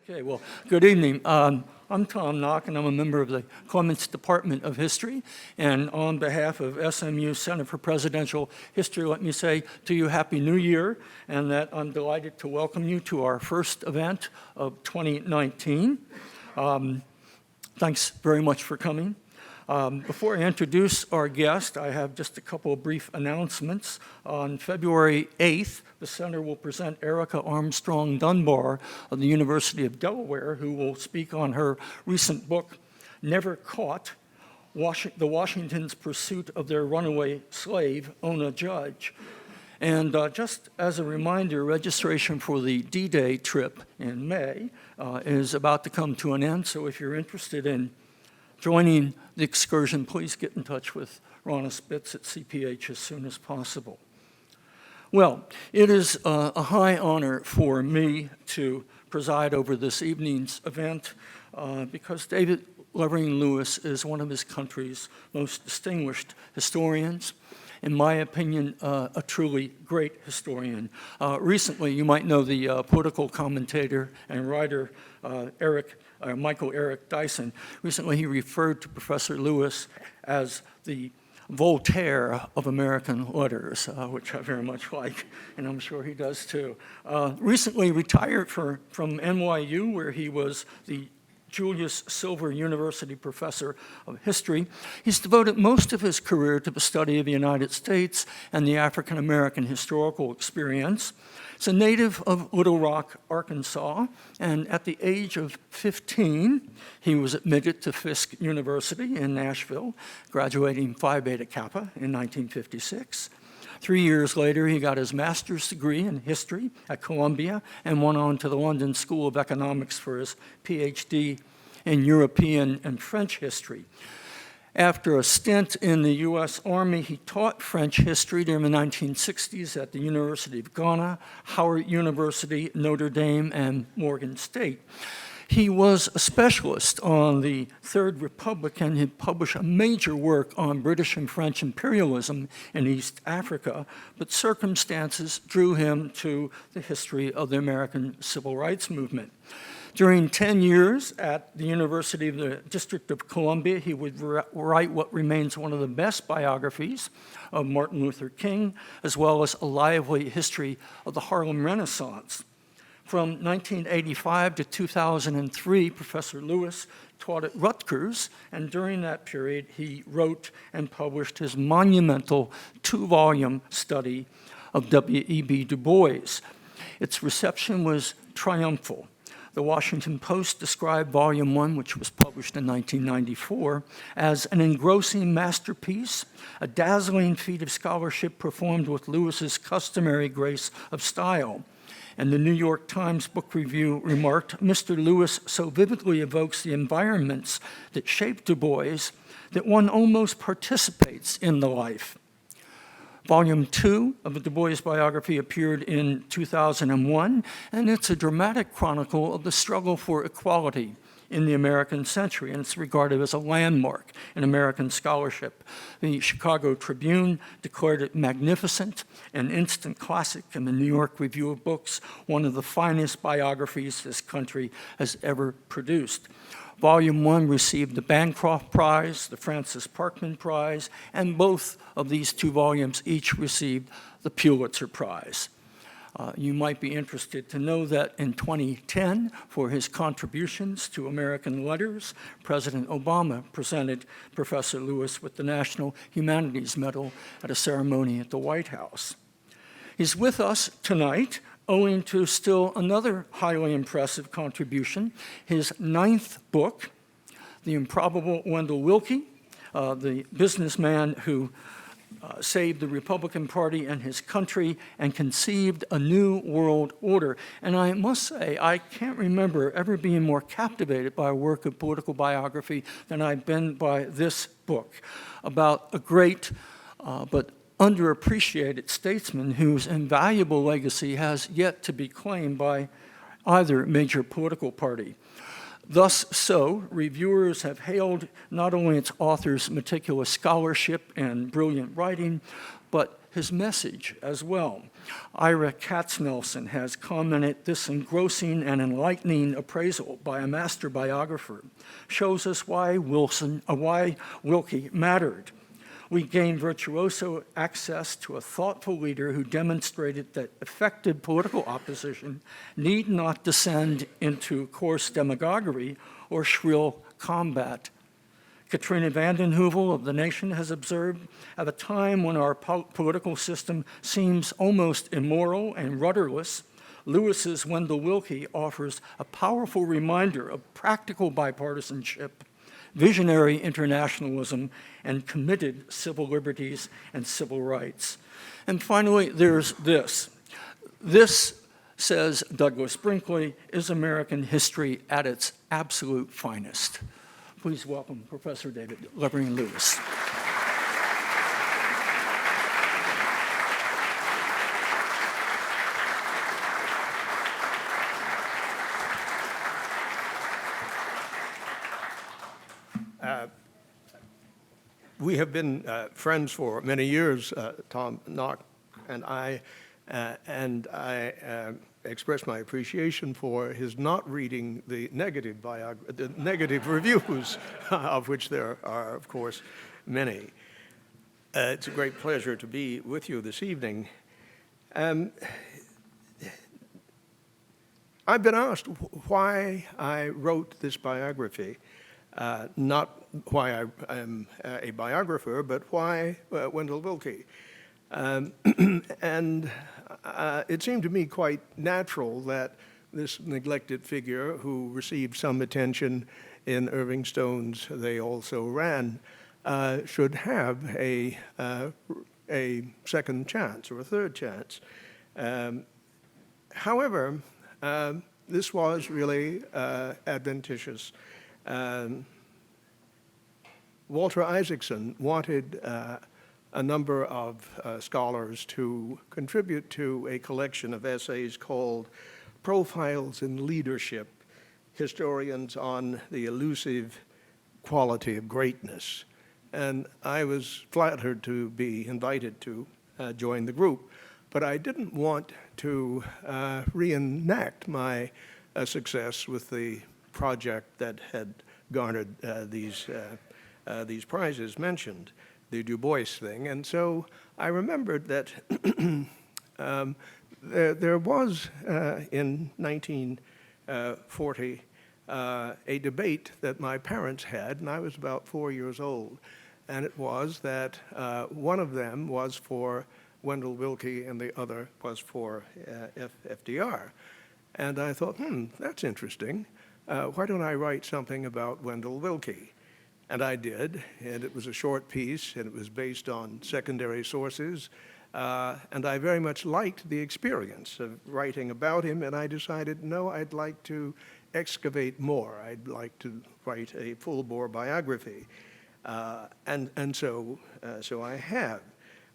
Okay, well, good evening. I'm Tom Knock, and I'm a member of the Clements Department of History. And on behalf of SMU Center for Presidential History, let me say to you Happy New Year, and that I'm delighted to welcome you to our first event of 2019. Thanks very much for coming. Before I introduce our guest, I have just a couple of brief announcements. On February 8th, the center will present Erica Armstrong Dunbar of the University of Delaware, who will speak on her recent book, Never Caught, The Washington's Pursuit of Their Runaway Slave, Ona Judge. And just as a reminder, registration for the D-Day trip in May is about to come to an end, so if you're interested in joining the excursion, please get in touch with Ronna Spitz at CPH as soon as possible. Well, it is a high honor for me to preside over this evening's event because David Levering Lewis is one of his country's most distinguished historians. In my opinion, a truly great historian. Recently, you might know the political commentator and writer Michael Eric Dyson. Recently, he referred to Professor Lewis as the Voltaire of American letters, which I very much like, and I'm sure he does too. Recently retired from NYU, where he was the Julius Silver University Professor of History. He's devoted most of his career to the study of the United States and the African American historical experience. He's a native of Little Rock, Arkansas, and at the age of 15, he was admitted to Fisk University in Nashville, graduating Phi Beta Kappa in 1956. 3 years later, he got his master's degree in history at Columbia and went on to the London School of Economics for his PhD in European and French history. After a stint in the U.S. Army, he taught French history during the 1960s at the University of Ghana, Howard University, Notre Dame, and Morgan State. He was a specialist on the Third Republic, and he published a major work on British and French imperialism in East Africa, but circumstances drew him to the history of the American Civil Rights Movement. During 10 years at the University of the District of Columbia, he would write what remains one of the best biographies of Martin Luther King, as well as a lively history of the Harlem Renaissance. From 1985 to 2003, Professor Lewis taught at Rutgers, and during that period, he wrote and published his monumental 2-volume study of W.E.B. Du Bois. Its reception was triumphal. The Washington Post described Volume 1, which was published in 1994, as an engrossing masterpiece, a dazzling feat of scholarship performed with Lewis's customary grace of style. And the New York Times Book Review remarked, Mr. Lewis so vividly evokes the environments that shaped Du Bois that one almost participates in the life. Volume 2 of the Du Bois biography appeared in 2001, and it's a dramatic chronicle of the struggle for equality in the American century, and it's regarded as a landmark in American scholarship. The Chicago Tribune declared it magnificent, an instant classic, and the New York Review of Books, one of the finest biographies this country has ever produced. Volume 1 received the Bancroft Prize, the Francis Parkman Prize, and both of these 2 volumes each received the Pulitzer Prize. You might be interested to know that in 2010, for his contributions to American letters, President Obama presented Professor Lewis with the National Humanities Medal at a ceremony at the White House. He's with us tonight owing to still another highly impressive contribution, his 9th book, The Improbable Wendell Willkie, the businessman who saved the Republican Party and his country and conceived a new world order. And I must say, I can't remember ever being more captivated by a work of political biography than I've been by this book about a great but underappreciated statesman whose invaluable legacy has yet to be claimed by either major political party. Thus so, reviewers have hailed not only its author's meticulous scholarship and brilliant writing, but his message as well. Ira Katznelson has commented, "This engrossing and enlightening appraisal by a master biographer shows us why Willkie mattered. We gained virtuoso access to a thoughtful leader who demonstrated that effective political opposition need not descend into coarse demagoguery or shrill combat." Katrina vanden Heuvel of The Nation has observed, "At a time when our political system seems almost immoral and rudderless, Lewis's Wendell Willkie offers a powerful reminder of practical bipartisanship, visionary internationalism, and committed civil liberties and civil rights." And finally, there's this. "This," says Douglas Brinkley, "is American history at its absolute finest." Please welcome Professor David Levering-Lewis. We have been friends for many years, Tom Knock and I express my appreciation for his not reading the negative reviews, of which there are, of course, many. It's a great pleasure to be with you this evening. I've been asked why I wrote this biography. Not why I am a biographer, but why Wendell Willkie. And it seemed to me quite natural that this neglected figure, who received some attention in Irving Stone's They Also Ran, should have a second chance or a third chance. However, this was really adventitious. Walter Isaacson wanted a number of scholars to contribute to a collection of essays called Profiles in Leadership, Historians on the Elusive Quality of Greatness. And I was flattered to be invited to join the group, but I didn't want to reenact my success with the project that had garnered these prizes mentioned, the Du Bois thing. And so I remembered that there was, in 1940, a debate that my parents had, and I was about 4 years old. And it was that one of them was for Wendell Willkie and the other was for FDR. And I thought, that's interesting. Why don't I write something about Wendell Willkie? And I did, and it was a short piece, and it was based on secondary sources. And I very much liked the experience of writing about him, and I decided, no, I'd like to excavate more. I'd like to write a full-bore biography. And so I have.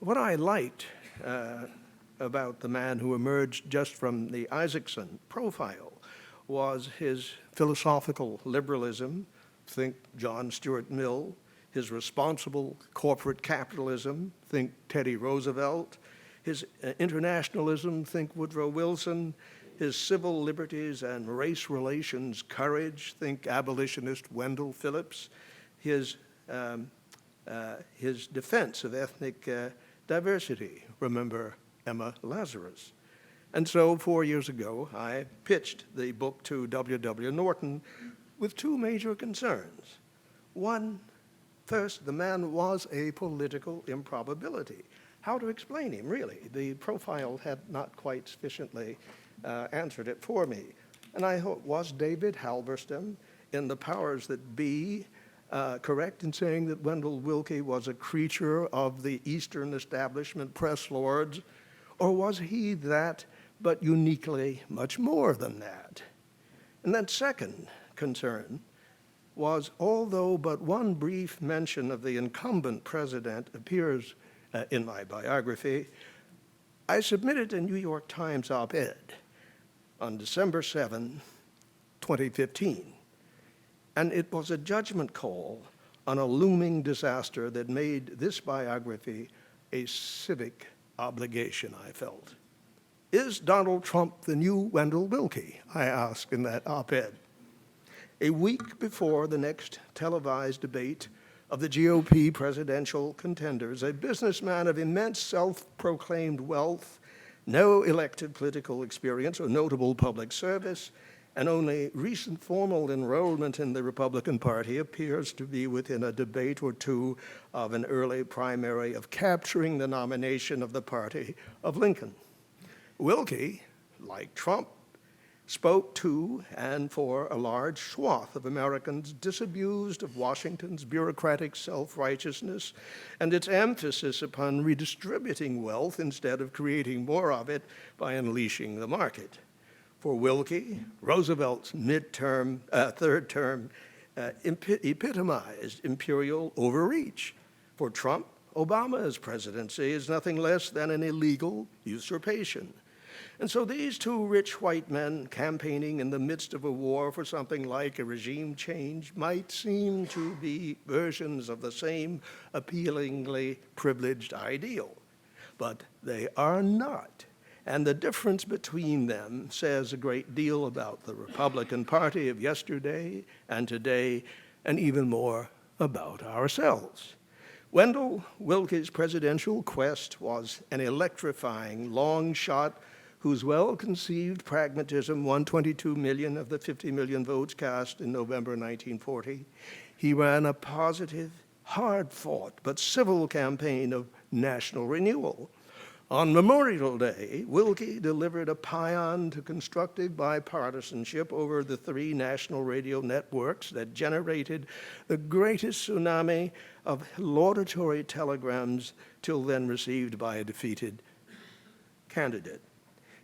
What I liked about the man who emerged just from the Isaacson profile was his philosophical liberalism, think John Stuart Mill, his responsible corporate capitalism, think Teddy Roosevelt, his internationalism, think Woodrow Wilson, his civil liberties and race relations courage, think abolitionist Wendell Phillips, his defense of ethnic diversity, remember Emma Lazarus. And so 4 years ago, I pitched the book to W.W. Norton with two major concerns. One, first, the man was a political improbability. How to explain him, really? The profile had not quite sufficiently answered it for me. And I thought, was David Halberstam in The Powers That Be correct in saying that Wendell Willkie was a creature of the Eastern establishment press lords? Or was he that, but uniquely much more than that? And that second concern was, although but one brief mention of the incumbent president appears in my biography, I submitted a New York Times op-ed on December 7, 2015. And it was a judgment call on a looming disaster that made this biography a civic obligation I felt. Is Donald Trump the new Wendell Willkie? I asked in that op-ed. A week before the next televised debate of the GOP presidential contenders, a businessman of immense self-proclaimed wealth, no elected political experience or notable public service, and only recent formal enrollment in the Republican Party appears to be within a debate or two of an early primary of capturing the nomination of the party of Lincoln. Willkie, like Trump, spoke to and for a large swath of Americans disabused of Washington's bureaucratic self-righteousness and its emphasis upon redistributing wealth instead of creating more of it by unleashing the market. For Willkie, Roosevelt's third term epitomized imperial overreach. For Trump, Obama's presidency is nothing less than an illegal usurpation. And so these two rich white men campaigning in the midst of a war for something like a regime change might seem to be versions of the same appealingly privileged ideal, but they are not. And the difference between them says a great deal about the Republican Party of yesterday and today, and even more about ourselves. Wendell Willkie's presidential quest was an electrifying long shot whose well-conceived pragmatism won 22 million of the 50 million votes cast in November 1940. He ran a positive, hard-fought, but civil campaign of national renewal. On Memorial Day, Willkie delivered a paean to constructive bipartisanship over the three national radio networks that generated the greatest tsunami of laudatory telegrams till then received by a defeated candidate.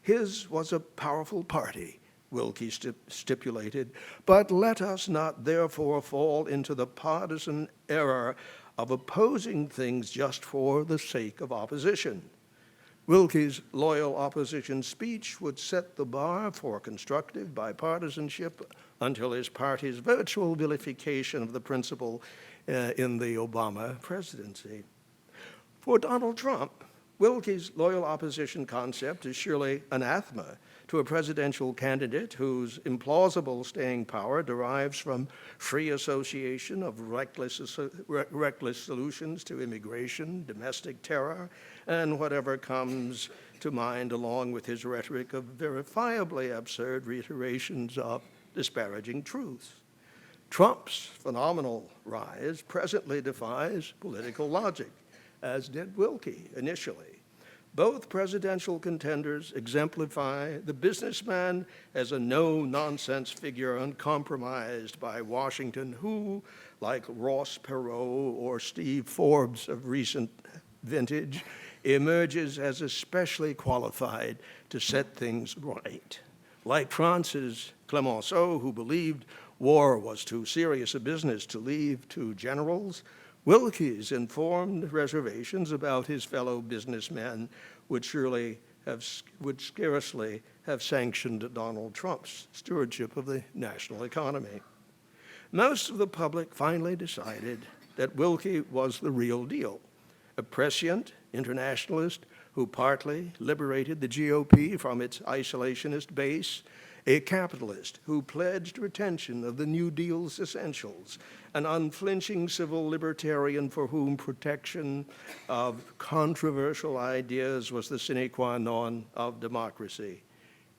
His was a powerful party, Willkie stipulated, but let us not therefore fall into the partisan error of opposing things just for the sake of opposition. Willkie's loyal opposition speech would set the bar for constructive bipartisanship until his party's virtual vilification of the principle in the Obama presidency. For Donald Trump, Willkie's loyal opposition concept is surely anathema to a presidential candidate whose implausible staying power derives from free association of reckless solutions to immigration, domestic terror, and whatever comes to mind along with his rhetoric of verifiably absurd reiterations of disparaging truths. Trump's phenomenal rise presently defies political logic, as did Willkie initially. Both presidential contenders exemplify the businessman as a no-nonsense figure uncompromised by Washington who, like Ross Perot or Steve Forbes of recent vintage, emerges as especially qualified to set things right. Like France's Clemenceau, who believed war was too serious a business to leave to generals, Willkie's informed reservations about his fellow businessmen would scarcely have sanctioned Donald Trump's stewardship of the national economy. Most of the public finally decided that Willkie was the real deal, a prescient internationalist who partly liberated the GOP from its isolationist base, a capitalist who pledged retention of the New Deal's essentials, an unflinching civil libertarian for whom protection of controversial ideas was the sine qua non of democracy.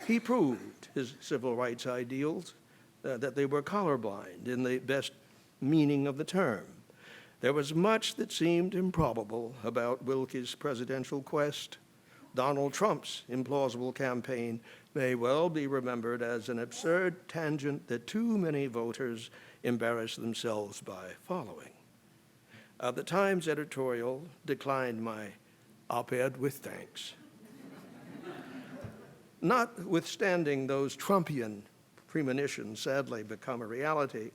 He proved his civil rights ideals that they were colorblind in the best meaning of the term. There was much that seemed improbable about Willkie's presidential quest. Donald Trump's implausible campaign may well be remembered as an absurd tangent that too many voters embarrassed themselves by following. The Times editorial declined my op-ed with thanks. Notwithstanding those Trumpian premonitions sadly become a reality,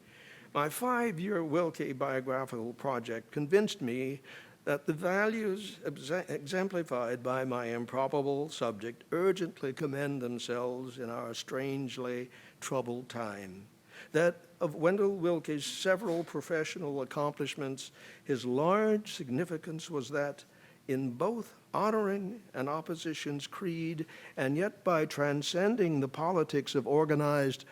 my 5-year Willkie biographical project convinced me that the values exemplified by my improbable subject urgently commend themselves in our strangely troubled time. That of Wendell Willkie's several professional accomplishments, his large significance was that in both honoring an opposition's creed, and yet by transcending the politics of organized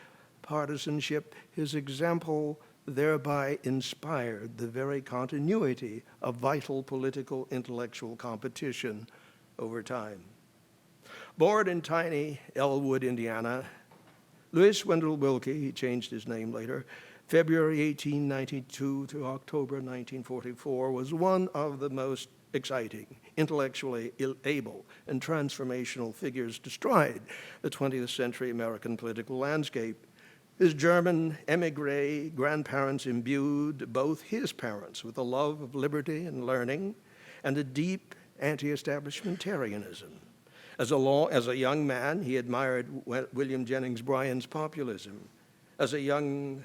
partisanship, his example thereby inspired the very continuity of vital political intellectual competition over time. Born in tiny Elwood, Indiana, Lewis Wendell Willkie, he changed his name later, February 1892 to October 1944, was one of the most exciting, intellectually able, and transformational figures to stride the 20th century American political landscape. His German emigre grandparents imbued both his parents with a love of liberty and learning and a deep anti-establishmentarianism. As a young man, he admired William Jennings Bryan's populism. As a young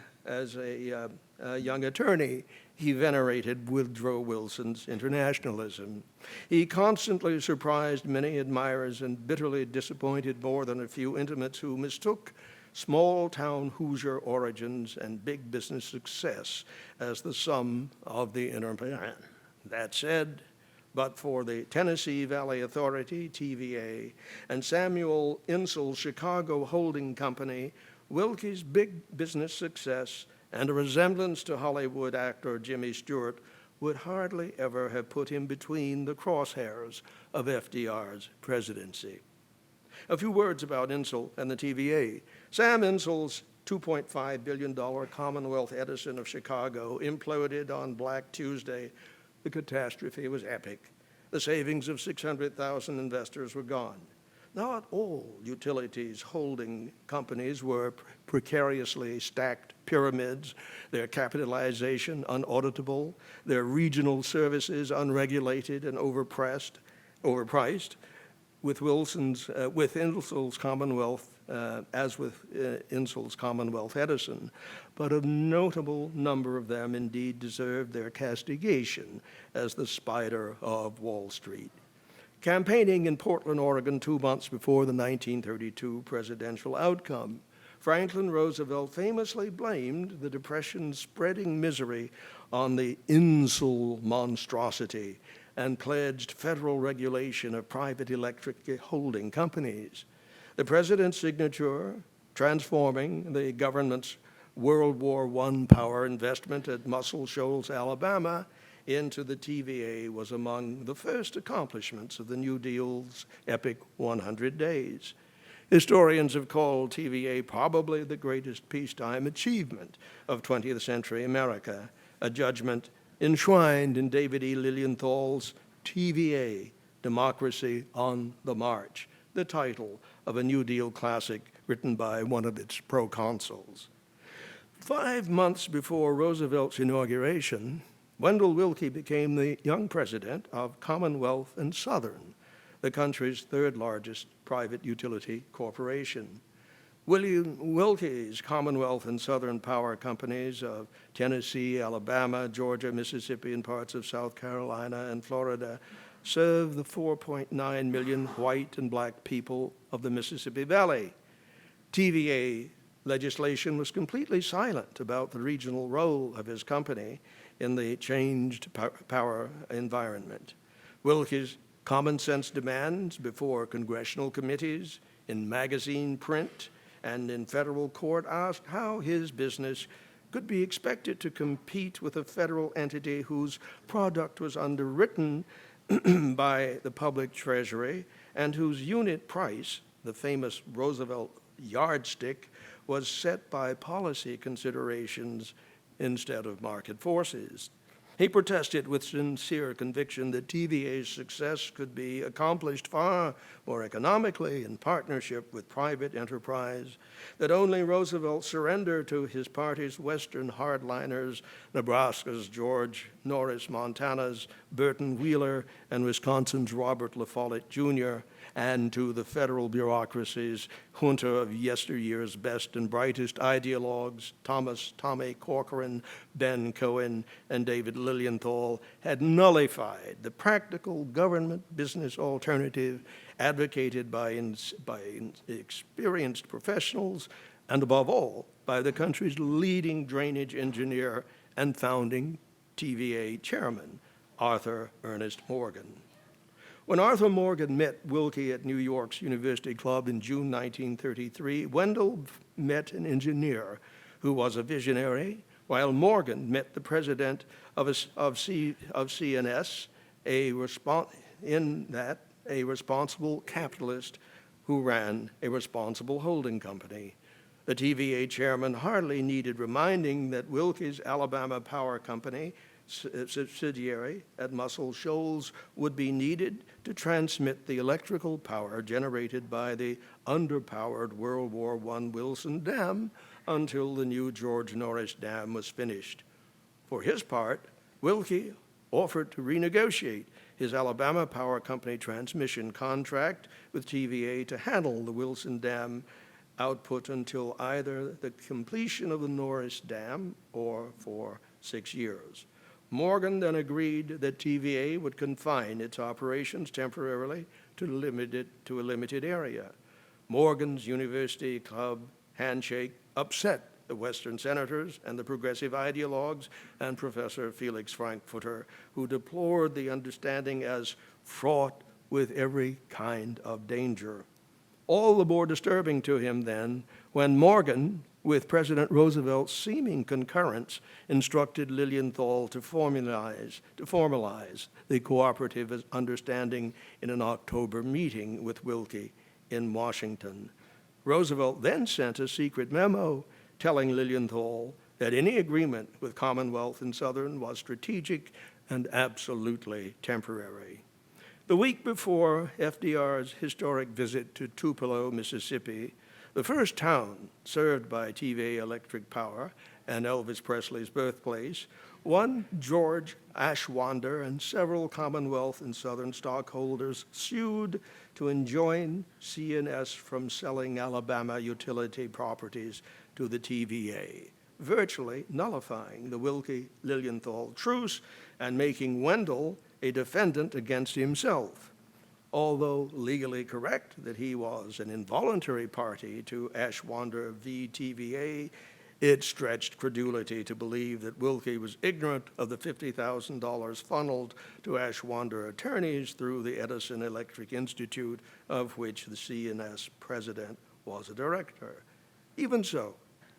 attorney, he venerated Woodrow Wilson's internationalism. He constantly surprised many admirers and bitterly disappointed more than a few intimates who mistook small-town Hoosier origins and big business success as the sum of the inner man. That said, but for the Tennessee Valley Authority, TVA, and Samuel Insull's Chicago Holding Company, Willkie's big business success and a resemblance to Hollywood actor Jimmy Stewart would hardly ever have put him between the crosshairs of FDR's presidency. A few words about Insull and the TVA. Sam Insull's $2.5 billion Commonwealth Edison of Chicago imploded on Black Tuesday. The catastrophe was epic. The savings of 600,000 investors were gone. Not all utilities holding companies were precariously stacked pyramids, their capitalization unauditable, their regional services unregulated and overpriced. With Insull's Commonwealth, as with Insull's Commonwealth Edison, but a notable number of them indeed deserved their castigation as the spider of Wall Street. Campaigning in Portland, Oregon, 2 months before the 1932 presidential outcome, Franklin Roosevelt famously blamed the Depression's spreading misery on the Insull monstrosity and pledged federal regulation of private electric holding companies. The president's signature, transforming the government's World War I power investment at Muscle Shoals, Alabama, into the TVA was among the first accomplishments of the New Deal's epic 100 days. Historians have called TVA probably the greatest peacetime achievement of 20th century America, a judgment enshrined in David E. Lilienthal's TVA, Democracy on the March, the title of a New Deal classic written by one of its proconsuls. 5 months before Roosevelt's inauguration, Wendell Willkie became the young president of Commonwealth and Southern, the country's third largest private utility corporation. William Willkie's Commonwealth and Southern power companies of Tennessee, Alabama, Georgia, Mississippi, and parts of South Carolina and Florida serve the 4.9 million white and black people of the Mississippi Valley. TVA legislation was completely silent about the regional role of his company in the changed power environment. Willkie's common sense demands before congressional committees, in magazine print, and in federal court asked how his business could be expected to compete with a federal entity whose product was underwritten by the public treasury and whose unit price, the famous Roosevelt yardstick, was set by policy considerations instead of market forces. He protested with sincere conviction that TVA's success could be accomplished far more economically in partnership with private enterprise, that only Roosevelt's surrender to his party's Western hardliners, Nebraska's George Norris, Montana's Burton Wheeler, and Wisconsin's Robert La Follette Jr., and to the federal bureaucracy's junta of yesteryear's best and brightest ideologues, Tommy Corcoran, Ben Cohen, and David Lilienthal, had nullified the practical government business alternative advocated by experienced professionals and, above all, by the country's leading drainage engineer and founding TVA chairman, Arthur Ernest Morgan. When Arthur Morgan met Willkie at New York's University Club in June 1933, Wendell met an engineer who was a visionary, while Morgan met the president of CNS, a responsible capitalist who ran a responsible holding company. The TVA chairman hardly needed reminding that Willkie's Alabama Power Company subsidiary at Muscle Shoals would be needed to transmit the electrical power generated by the underpowered World War I Wilson Dam until the new George Norris Dam was finished. For his part, Willkie offered to renegotiate his Alabama Power Company transmission contract with TVA to handle the Wilson Dam output until either the completion of the Norris Dam or for 6 years. Morgan then agreed that TVA would confine its operations temporarily to a limited area. Morgan's University Club handshake upset the Western senators and the progressive ideologues and Professor Felix Frankfurter, who deplored the understanding as fraught with every kind of danger. All the more disturbing to him then when Morgan, with President Roosevelt's seeming concurrence, instructed Lilienthal to formalize the cooperative understanding in an October meeting with Willkie in Washington. Roosevelt then sent a secret memo telling Lilienthal that any agreement with Commonwealth and Southern was strategic and absolutely temporary. The week before FDR's historic visit to Tupelo, Mississippi, the first town served by TVA Electric Power and Elvis Presley's birthplace, one George Ashwander and several Commonwealth and Southern stockholders sued to enjoin CNS from selling Alabama utility properties to the TVA, virtually nullifying the Willkie-Lilienthal truce and making Wendell a defendant against himself. Although legally correct that he was an involuntary party to Ashwander v. TVA, it stretched credulity to believe that Willkie was ignorant of the $50,000 funneled to Ashwander attorneys through the Edison Electric Institute, of which the CNS president was a director. Even so,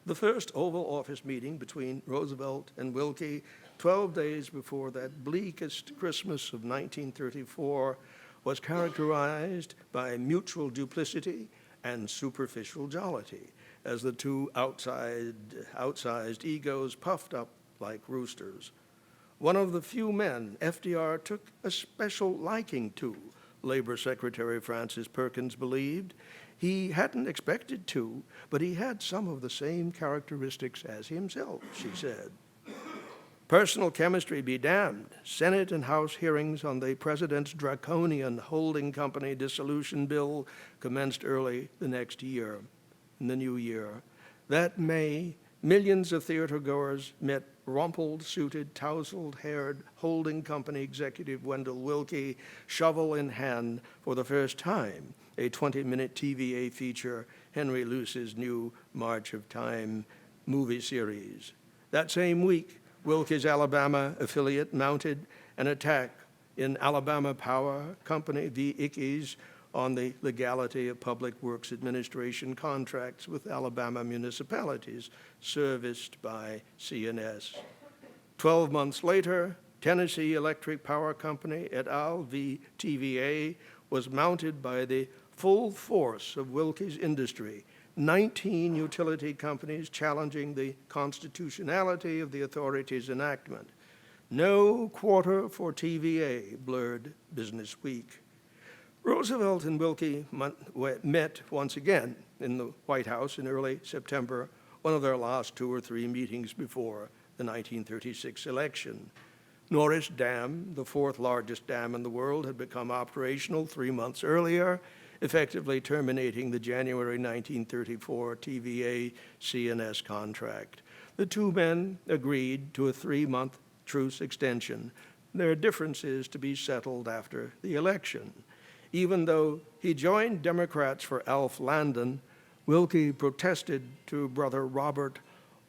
the first Oval Office meeting between Roosevelt and Willkie, 12 days before that bleakest Christmas of 1934, was characterized by mutual duplicity and superficial jollity, as the two outsized egos puffed up like roosters. One of the few men FDR took a special liking to, Labor Secretary Francis Perkins believed. He hadn't expected to, but he had some of the same characteristics as himself, she said. Personal chemistry be damned. Senate and House hearings on the president's draconian holding company dissolution bill commenced early the next year, in the new year. That May, millions of theatergoers met rumpled-suited, tousled-haired holding company executive Wendell Willkie, shovel in hand, for the first time, a 20-minute TVA feature, Henry Luce's new March of Time movie series. That same week, Willkie's Alabama affiliate mounted an attack in Alabama Power Company v. Ickes on the legality of Public Works Administration contracts with Alabama municipalities serviced by CNS. 12 months later, Tennessee Electric Power Company et al. V. TVA was mounted by the full force of Willkie's industry, 19 utility companies challenging the constitutionality of the authority's enactment. No quarter for TVA, blurred Business Week. Roosevelt and Willkie met once again in the White House in early September, one of their last 2 or 3 meetings before the 1936 election. Norris Dam, the 4th largest dam in the world, had become operational 3 months earlier, effectively terminating the January 1934 TVA-CNS contract. The two men agreed to a 3-month truce extension, their differences to be settled after the election. Even though he joined Democrats for Alf Landon, Willkie protested to Brother Robert,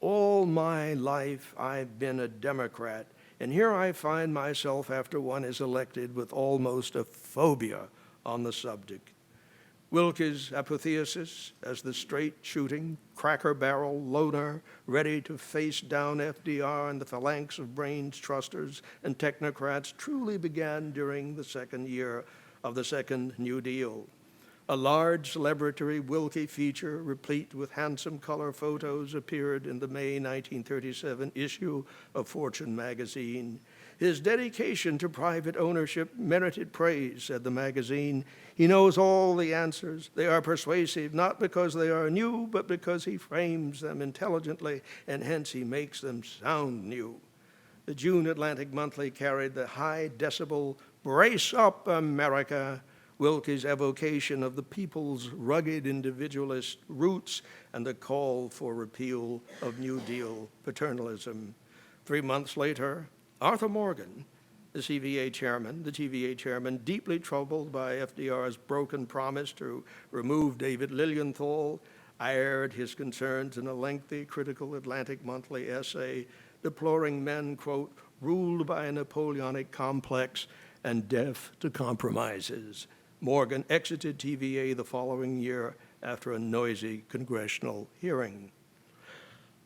"All my life I've been a Democrat. And here I find myself after one is elected with almost a phobia on the subject. Willkie's apotheosis as the straight-shooting, cracker-barrel loner ready to face down FDR and the phalanx of brains trusters and technocrats truly began during the second year of the Second New Deal. A large celebratory Willkie feature, replete with handsome color photos, appeared in the May 1937 issue of Fortune magazine. His dedication to private ownership merited praise, said the magazine. He knows all the answers. They are persuasive, not because they are new, but because he frames them intelligently, and hence he makes them sound new. The June Atlantic Monthly carried the high decibel, "Brace up, America," Willkie's evocation of the people's rugged individualist roots and the call for repeal of New Deal paternalism. 3 months later, Arthur Morgan, the TVA chairman, deeply troubled by FDR's broken promise to remove David Lilienthal, aired his concerns in a lengthy, critical Atlantic Monthly essay, deploring men, quote, ruled by a Napoleonic complex and deaf to compromises. Morgan exited TVA the following year after a noisy congressional hearing.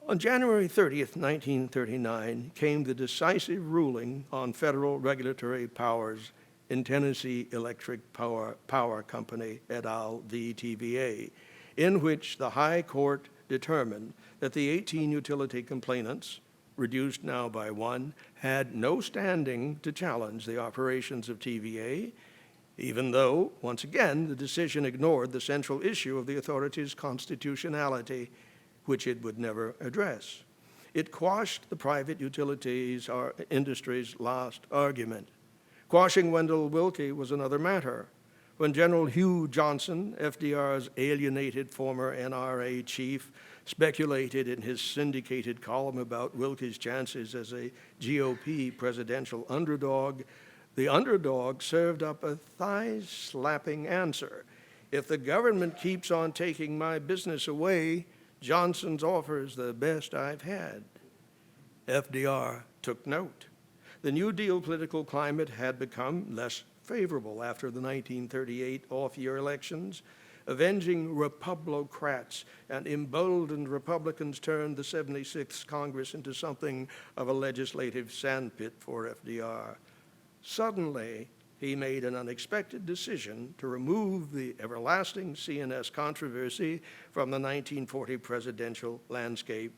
On January 30th, 1939, came the decisive ruling on federal regulatory powers in Tennessee Electric Power Company et al. V. TVA, in which the High Court determined that the 18 utility complainants, reduced now by one, had no standing to challenge the operations of TVA, even though, once again, the decision ignored the central issue of the authority's constitutionality, which it would never address. It quashed the private utilities industry's last argument. Quashing Wendell Willkie was another matter. When General Hugh Johnson, FDR's alienated former NRA chief, speculated in his syndicated column about Willkie's chances as a GOP presidential underdog, the underdog served up a thigh-slapping answer. If the government keeps on taking my business away, Johnson's offer's the best I've had. FDR took note. The New Deal political climate had become less favorable after the 1938 off-year elections. Avenging Republicrats and emboldened Republicans turned the 76th Congress into something of a legislative sandpit for FDR. Suddenly, he made an unexpected decision to remove the everlasting CNS controversy from the 1940 presidential landscape.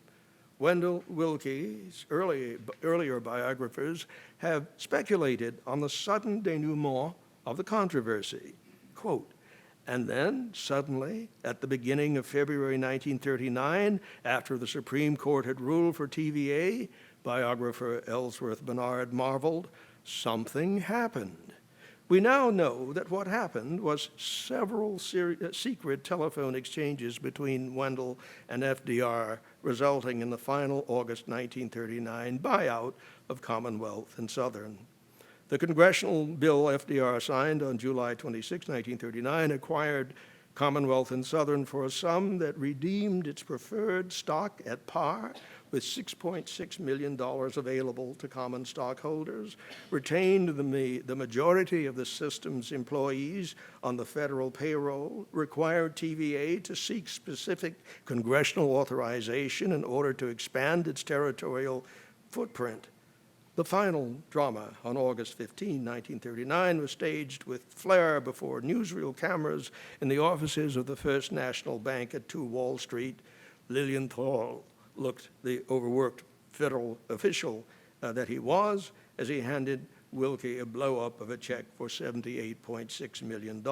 Wendell Willkie's earlier biographers have speculated on the sudden denouement of the controversy. Quote, and then, suddenly, at the beginning of February 1939, after the Supreme Court had ruled for TVA, biographer Ellsworth Bernard marveled, something happened. We now know that what happened was several secret telephone exchanges between Wendell and FDR, resulting in the final August 1939 buyout of Commonwealth and Southern. The congressional bill FDR signed on July 26, 1939, acquired Commonwealth and Southern for a sum that redeemed its preferred stock at par, with $6.6 million available to common stockholders, retained the majority of the system's employees on the federal payroll, required TVA to seek specific congressional authorization in order to expand its territorial footprint. The final drama on August 15, 1939, was staged with flair before newsreel cameras in the offices of the First National Bank at 2 Wall Street. Lilienthal looked the overworked federal official that he was as he handed Willkie a blow-up of a check for $78.6 million,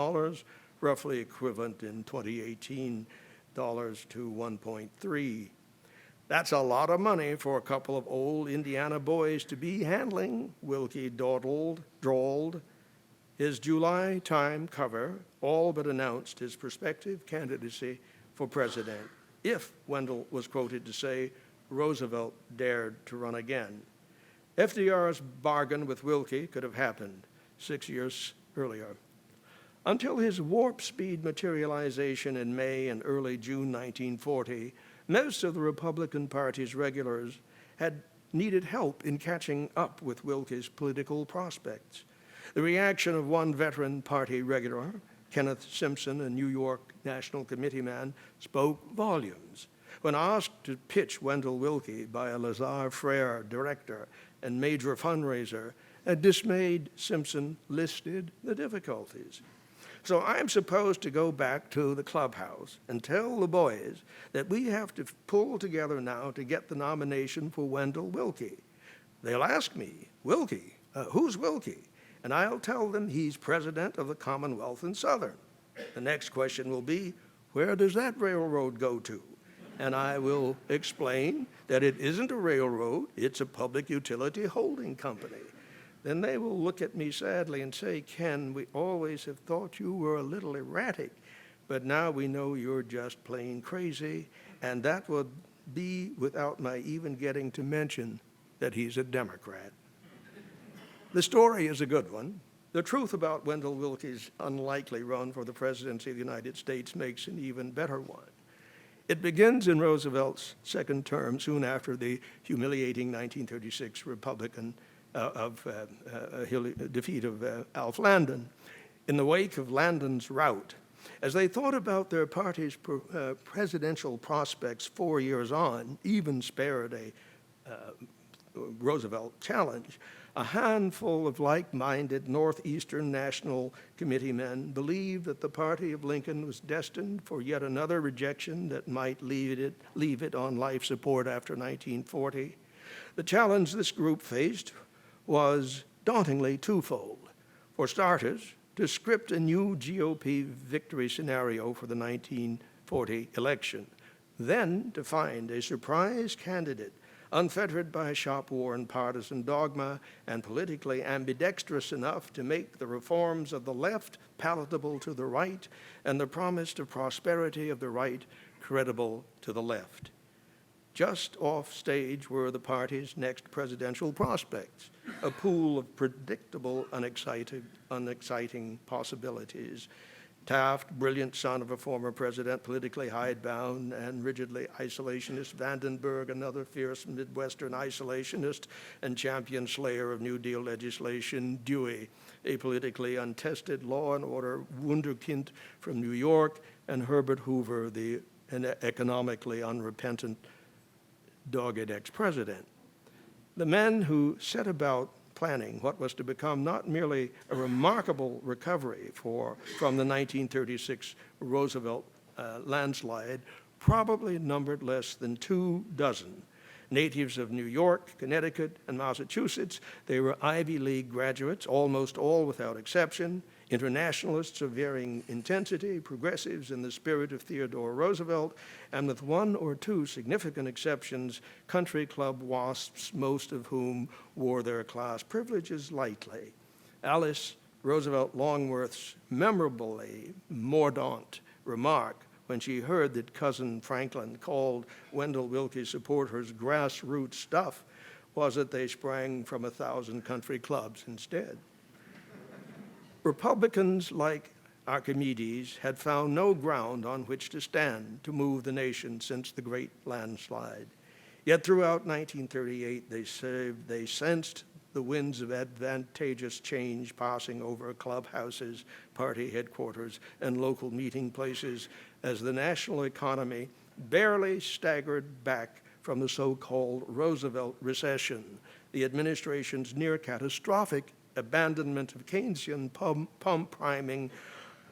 roughly equivalent in 2018 dollars to 1.3. That's a lot of money for a couple of old Indiana boys to be handling, Willkie drawled. His July Time cover all but announced his prospective candidacy for president, if Wendell was quoted to say Roosevelt dared to run again. FDR's bargain with Willkie could have happened 6 years earlier. Until his warp speed materialization in May and early June 1940, most of the Republican Party's regulars had needed help in catching up with Willkie's political prospects. The reaction of one veteran party regular, Kenneth Simpson, a New York National Committee man, spoke volumes. When asked to pitch Wendell Willkie by a Lazare Frere director and major fundraiser, a dismayed Simpson listed the difficulties. So I'm supposed to go back to the clubhouse and tell the boys that we have to pull together now to get the nomination for Wendell Willkie. They'll ask me, Willkie, who's Willkie? And I'll tell them he's president of the Commonwealth and Southern. The next question will be, where does that railroad go to? And I will explain that it isn't a railroad, it's a public utility holding company. Then they will look at me sadly and say, Ken, we always have thought you were a little erratic, but now we know you're just plain crazy, and that would be without my even getting to mention that he's a Democrat. The story is a good one. The truth about Wendell Willkie's unlikely run for the presidency of the United States makes an even better one. It begins in Roosevelt's second term, soon after the humiliating 1936 Republican defeat of Alf Landon. In the wake of Landon's rout, as they thought about their party's presidential prospects 4 years on, even spared a Roosevelt challenge, a handful of like-minded Northeastern National Committee men believed that the party of Lincoln was destined for yet another rejection that might leave it on life support after 1940. The challenge this group faced was dauntingly twofold. For starters, to script a new GOP victory scenario for the 1940 election, then to find a surprise candidate unfettered by shop-worn partisan dogma and politically ambidextrous enough to make the reforms of the left palatable to the right and the promise of prosperity of the right credible to the left. Just off stage were the party's next presidential prospects, a pool of predictable, unexciting possibilities. Taft, brilliant son of a former president, politically hidebound and rigidly isolationist. Vandenberg, another fierce Midwestern isolationist and champion slayer of New Deal legislation. Dewey, a politically untested law and order wunderkind from New York. And Herbert Hoover, an economically unrepentant, dogged ex-president. The men who set about planning what was to become not merely a remarkable recovery from the 1936 Roosevelt landslide probably numbered less than 24. Natives of New York, Connecticut, and Massachusetts, they were Ivy League graduates, almost all without exception, internationalists of varying intensity, progressives in the spirit of Theodore Roosevelt, and with one or two significant exceptions, country club wasps, most of whom wore their class privileges lightly. Alice Roosevelt Longworth's memorably mordaunt remark when she heard that Cousin Franklin called Wendell Willkie supporters grassroots stuff was that they sprang from 1,000 country clubs instead. Republicans like Archimedes had found no ground on which to stand to move the nation since the great landslide. Yet throughout 1938, they sensed the winds of advantageous change passing over clubhouses, party headquarters, and local meeting places as the national economy barely staggered back from the so-called Roosevelt recession, the administration's near-catastrophic abandonment of Keynesian pump priming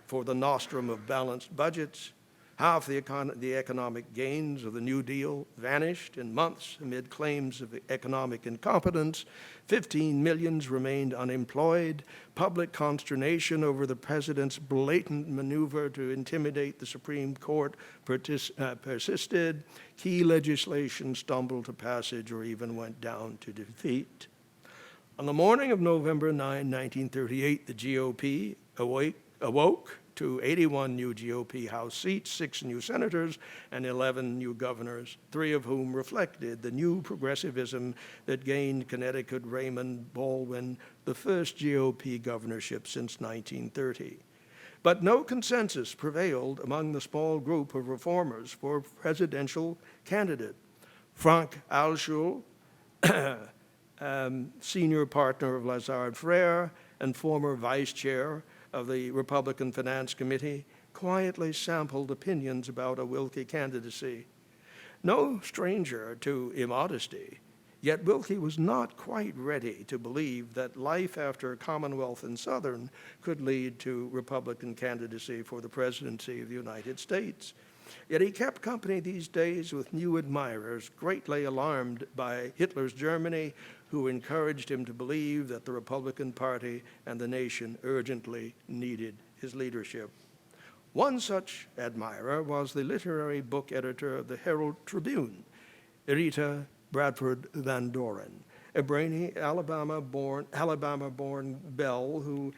for the nostrum of balanced budgets. Half the economic gains of the New Deal vanished in months amid claims of economic incompetence. 15 million remained unemployed. Public consternation over the president's blatant maneuver to intimidate the Supreme Court persisted. Key legislation stumbled to passage or even went down to defeat. On the morning of November 9, 1938, the GOP awoke to 81 new GOP House seats, 6 new senators, and 11 new governors, 3 of whom reflected the new progressivism that gained Connecticut Raymond Baldwin the first GOP governorship since 1930. But no consensus prevailed among the small group of reformers for presidential candidate. Frank Alschul, senior partner of Lazard Frere and former vice chair of the Republican Finance Committee, quietly sampled opinions about a Willkie candidacy. No stranger to immodesty, yet Willkie was not quite ready to believe that life after Commonwealth and Southern could lead to Republican candidacy for the presidency of the United States. Yet he kept company these days with new admirers, greatly alarmed by Hitler's Germany, who encouraged him to believe that the Republican Party and the nation urgently needed his leadership. One such admirer was the literary book editor of the Herald Tribune, Rita Bradford Van Doren, a brainy Alabama-born belle who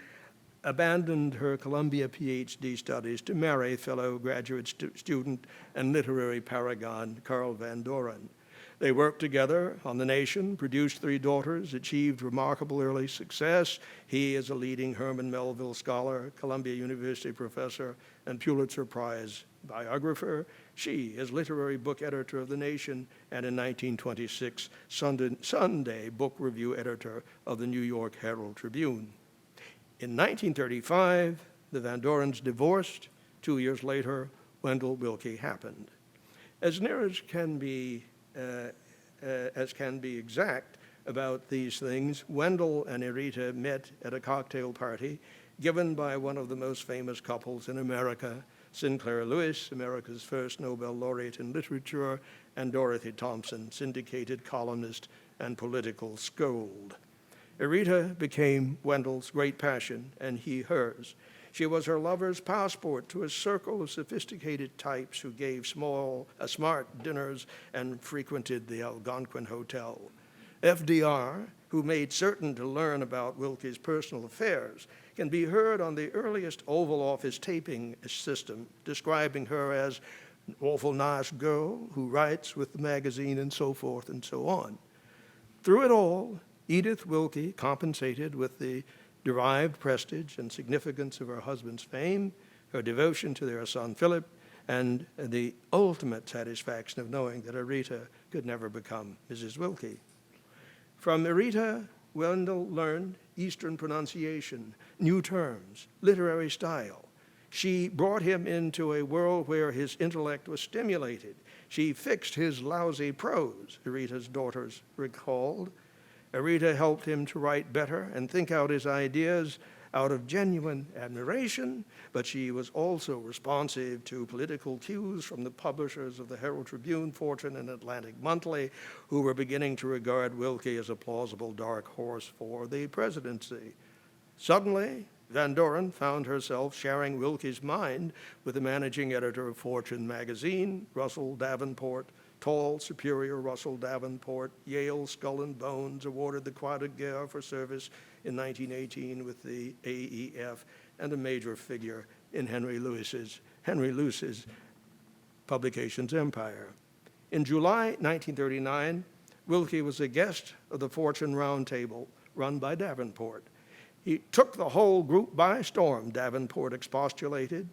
abandoned her Columbia PhD studies to marry fellow graduate student and literary paragon Carl Van Doren. They worked together on The Nation, produced 3 daughters, achieved remarkable early success. He is a leading Herman Melville scholar, Columbia University professor, and Pulitzer Prize biographer. She is literary book editor of The Nation and in 1926, Sunday book review editor of the New York Herald Tribune. In 1935, the Van Dorens divorced. 2 years later, Wendell Willkie happened. As near as can be exact about these things, Wendell and Rita met at a cocktail party given by one of the most famous couples in America, Sinclair Lewis, America's first Nobel laureate in literature, and Dorothy Thompson, syndicated columnist and political scold. Rita became Wendell's great passion, and he hers. She was her lover's passport to a circle of sophisticated types who gave smart dinners and frequented the Algonquin Hotel. FDR, who made certain to learn about Willkie's personal affairs, can be heard on the earliest Oval Office taping system, describing her as an awful nice girl who writes with the magazine and so forth and so on. Through it all, Edith Willkie compensated with the derived prestige and significance of her husband's fame, her devotion to their son Philip, and the ultimate satisfaction of knowing that Rita could never become Mrs. Willkie. From Rita, Wendell learned Eastern pronunciation, new terms, literary style. She brought him into a world where his intellect was stimulated. She fixed his lousy prose, Rita's daughters recalled. Rita helped him to write better and think out his ideas out of genuine admiration, but she was also responsive to political cues from the publishers of the Herald Tribune, Fortune, and Atlantic Monthly, who were beginning to regard Willkie as a plausible dark horse for the presidency. Suddenly, Van Doren found herself sharing Willkie's mind with the managing editor of Fortune magazine, Russell Davenport. Tall, superior Russell Davenport, Yale Skull and Bones, awarded the Croix de Guerre for service in 1918 with the AEF, and a major figure in Henry Lewis's publications empire. In July 1939, Willkie was a guest of the Fortune Roundtable run by Davenport. He took the whole group by storm, Davenport expostulated.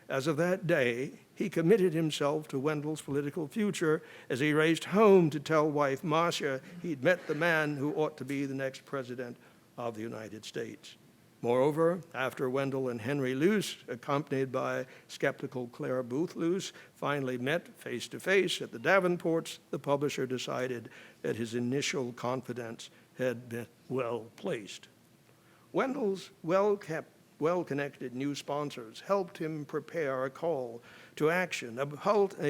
As of that day, he committed himself to Wendell's political future as he raced home to tell wife Marcia he'd met the man who ought to be the next president of the United States. Moreover, after Wendell and Henry Luce, accompanied by skeptical Clara Booth Luce, finally met face-to-face at the Davenports, the publisher decided that his initial confidence had been well placed. Wendell's well-connected new sponsors helped him prepare a call to action, a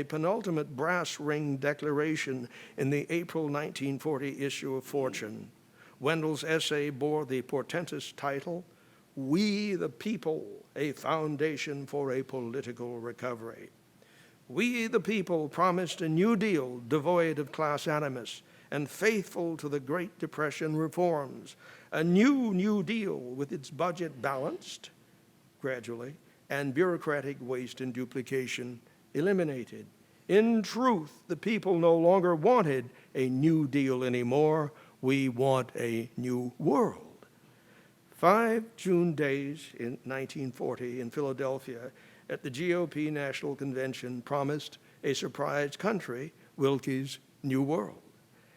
penultimate brass ring declaration in the April 1940 issue of Fortune. Wendell's essay bore the portentous title, "We the People, a Foundation for a Political Recovery." We the people promised a New Deal devoid of class animus and faithful to the Great Depression reforms, a New Deal with its budget balanced gradually and bureaucratic waste and duplication eliminated. In truth, the people no longer wanted a New Deal anymore. We want a new world. 5 June days in 1940 in Philadelphia at the GOP National Convention promised a surprised country, Willkie's New World.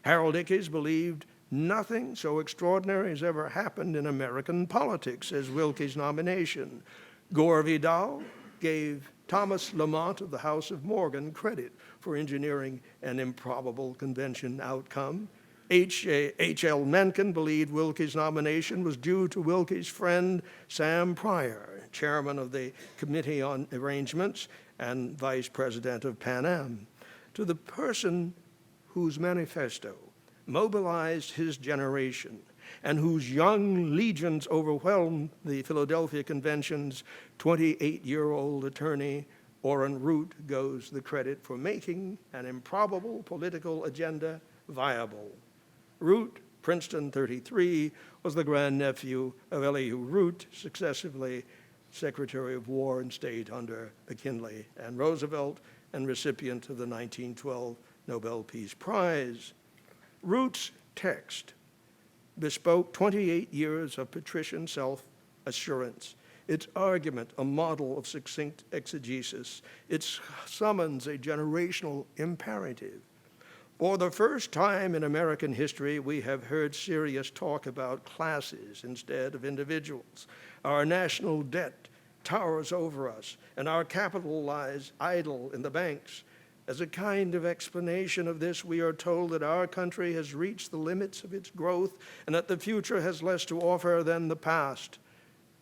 Harold Ickes believed nothing so extraordinary has ever happened in American politics as Willkie's nomination. Gore Vidal gave Thomas Lamont of the House of Morgan credit for engineering an improbable convention outcome. H.L. Mencken believed Willkie's nomination was due to Willkie's friend Sam Pryor, chairman of the Committee on Arrangements and vice president of Pan Am. To the person whose manifesto mobilized his generation and whose young legions overwhelmed the Philadelphia Convention's 28-year-old attorney, Orrin Root, goes the credit for making an improbable political agenda viable. Root, Princeton 33, was the grandnephew of Elihu Root, successively Secretary of War and State under McKinley and Roosevelt, and recipient of the 1912 Nobel Peace Prize. Root's text bespoke 28 years of patrician self-assurance. Its argument, a model of succinct exegesis. It summons a generational imperative. For the first time in American history, we have heard serious talk about classes instead of individuals. Our national debt towers over us, and our capital lies idle in the banks. As a kind of explanation of this, we are told that our country has reached the limits of its growth and that the future has less to offer than the past.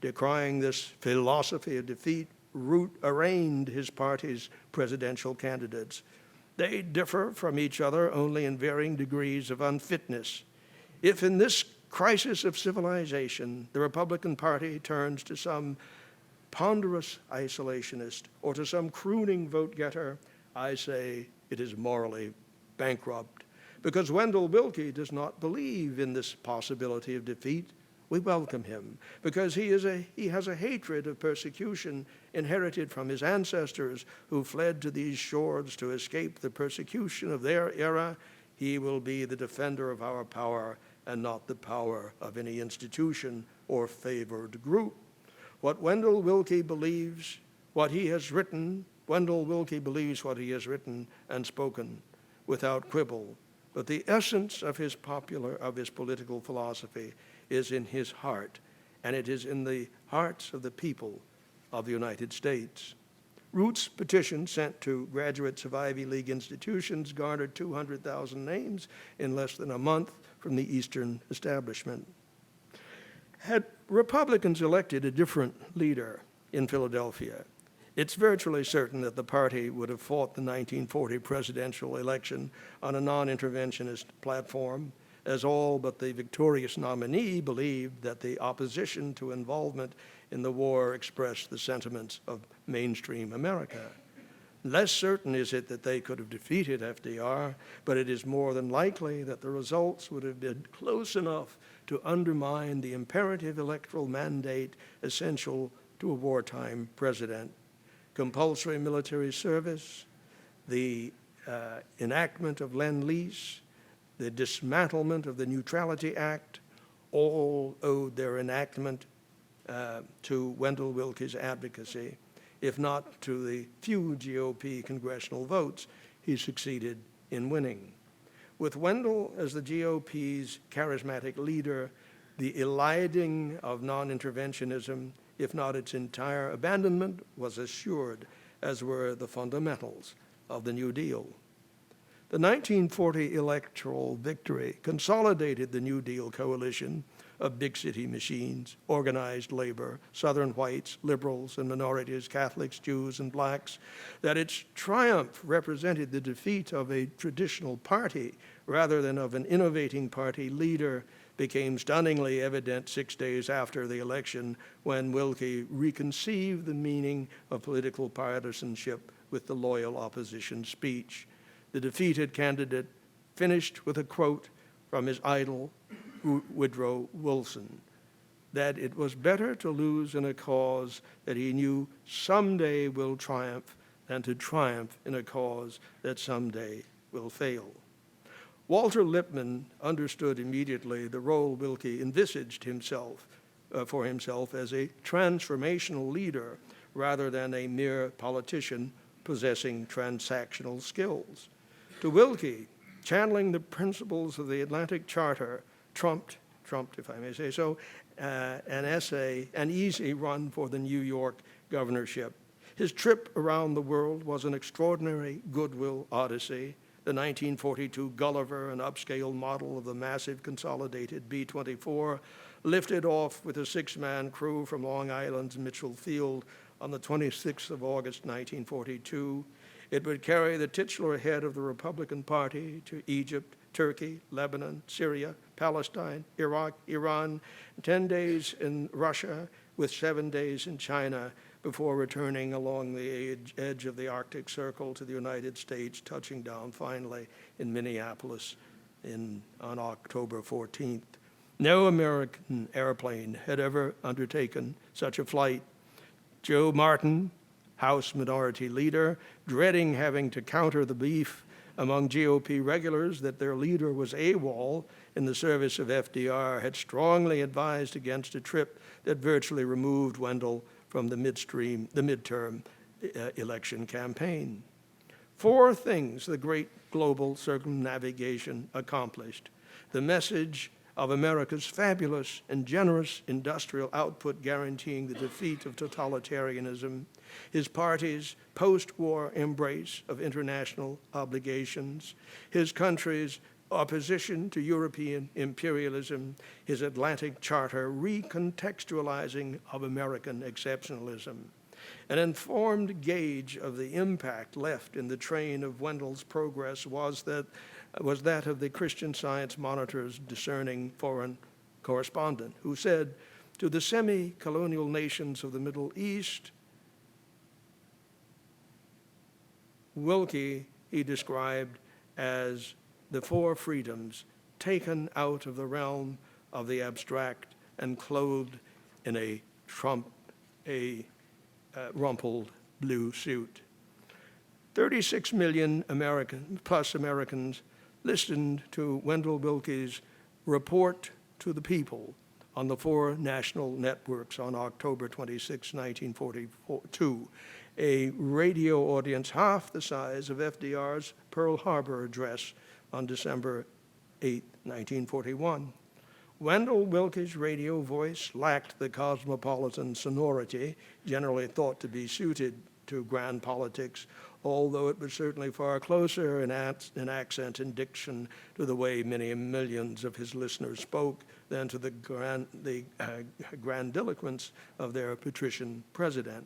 Decrying this philosophy of defeat, Root arraigned his party's presidential candidates. They differ from each other only in varying degrees of unfitness. If in this crisis of civilization, the Republican Party turns to some ponderous isolationist or to some crooning vote-getter, I say it is morally bankrupt. Because Wendell Willkie does not believe in this possibility of defeat, we welcome him. Because he has a hatred of persecution inherited from his ancestors who fled to these shores to escape the persecution of their era, he will be the defender of our power and not the power of any institution or favored group. What Wendell Willkie believes, what he has written, Wendell Willkie believes what he has written and spoken without quibble. But the essence of his political philosophy is in his heart, and it is in the hearts of the people of the United States. Root's petition sent to graduates of Ivy League institutions garnered 200,000 names in less than a month from the Eastern establishment. Had Republicans elected a different leader in Philadelphia, it's virtually certain that the party would have fought the 1940 presidential election on a non-interventionist platform, as all but the victorious nominee believed that the opposition to involvement in the war expressed the sentiments of mainstream America. Less certain is it that they could have defeated FDR, but it is more than likely that the results would have been close enough to undermine the imperative electoral mandate essential to a wartime president. Compulsory military service, the enactment of Lend-Lease, the dismantlement of the Neutrality Act, all owed their enactment to Wendell Willkie's advocacy. If not to the few GOP congressional votes he succeeded in winning. With Wendell as the GOP's charismatic leader, the eliding of non-interventionism, if not its entire abandonment, was assured, as were the fundamentals of the New Deal. The 1940 electoral victory consolidated the New Deal coalition of big city machines, organized labor, Southern whites, liberals and minorities, Catholics, Jews, and blacks. That its triumph represented the defeat of a traditional party rather than of an innovating party leader became stunningly evident 6 days after the election when Willkie reconceived the meaning of political partisanship with the loyal opposition speech. The defeated candidate finished with a quote from his idol, Woodrow Wilson, that it was better to lose in a cause that he knew someday will triumph than to triumph in a cause that someday will fail. Walter Lippmann understood immediately the role Willkie envisaged for himself as a transformational leader rather than a mere politician possessing transactional skills. To Willkie, channeling the principles of the Atlantic Charter, trumped, if I may say so, an easy run for the New York governorship. His trip around the world was an extraordinary goodwill odyssey. The 1942 Gulliver, an upscale model of the massive consolidated B-24, lifted off with a six-man crew from Long Island's Mitchell Field on the 26th of August, 1942. It would carry the titular head of the Republican Party to Egypt, Turkey, Lebanon, Syria, Palestine, Iraq, Iran, 10 days in Russia, with 7 days in China, before returning along the edge of the Arctic Circle to the United States, touching down finally in Minneapolis on October 14th. No American airplane had ever undertaken such a flight. Joe Martin, House Minority Leader, dreading having to counter the beef among GOP regulars that their leader was AWOL in the service of FDR, had strongly advised against a trip that virtually removed Wendell from the midterm election campaign. 4 things the great global circumnavigation accomplished: the message of America's fabulous and generous industrial output guaranteeing the defeat of totalitarianism, his party's post-war embrace of international obligations, his country's opposition to European imperialism, his Atlantic Charter recontextualizing of American exceptionalism. An informed gauge of the impact left in the train of Wendell's progress was that of the Christian Science Monitor's discerning foreign correspondent, who said, to the semi-colonial nations of the Middle East, Willkie he described as the 4 freedoms taken out of the realm of the abstract and clothed in a rumpled blue suit. 36 million Americans listened to Wendell Willkie's report to the people on the 4 national networks on October 26, 1942, a radio audience half the size of FDR's Pearl Harbor address on December 8, 1941. Wendell Willkie's radio voice lacked the cosmopolitan sonority generally thought to be suited to grand politics, although it was certainly far closer in accent and diction to the way many millions of his listeners spoke than to the grandiloquence of their patrician president.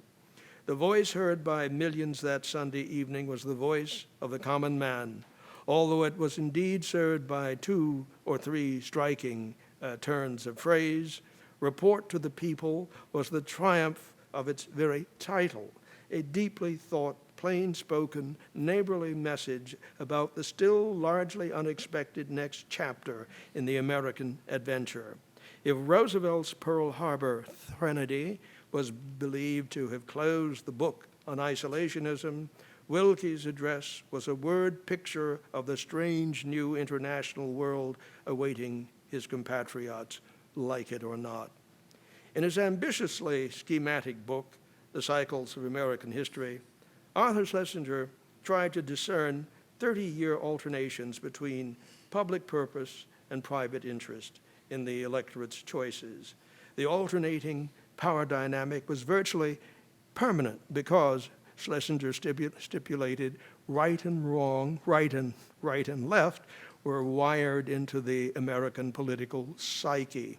The voice heard by millions that Sunday evening was the voice of the common man, although it was indeed served by 2 or 3 striking turns of phrase. Report to the people was the triumph of its very title, a deeply thought, plain-spoken, neighborly message about the still largely unexpected next chapter in the American adventure. If Roosevelt's Pearl Harbor threnody was believed to have closed the book on isolationism, Willkie's address was a word picture of the strange new international world awaiting his compatriots, like it or not. In his ambitiously schematic book, The Cycles of American History, Arthur Schlesinger tried to discern 30-year alternations between public purpose and private interest in the electorate's choices. The alternating power dynamic was virtually permanent because Schlesinger stipulated right and wrong, right and left were wired into the American political psyche.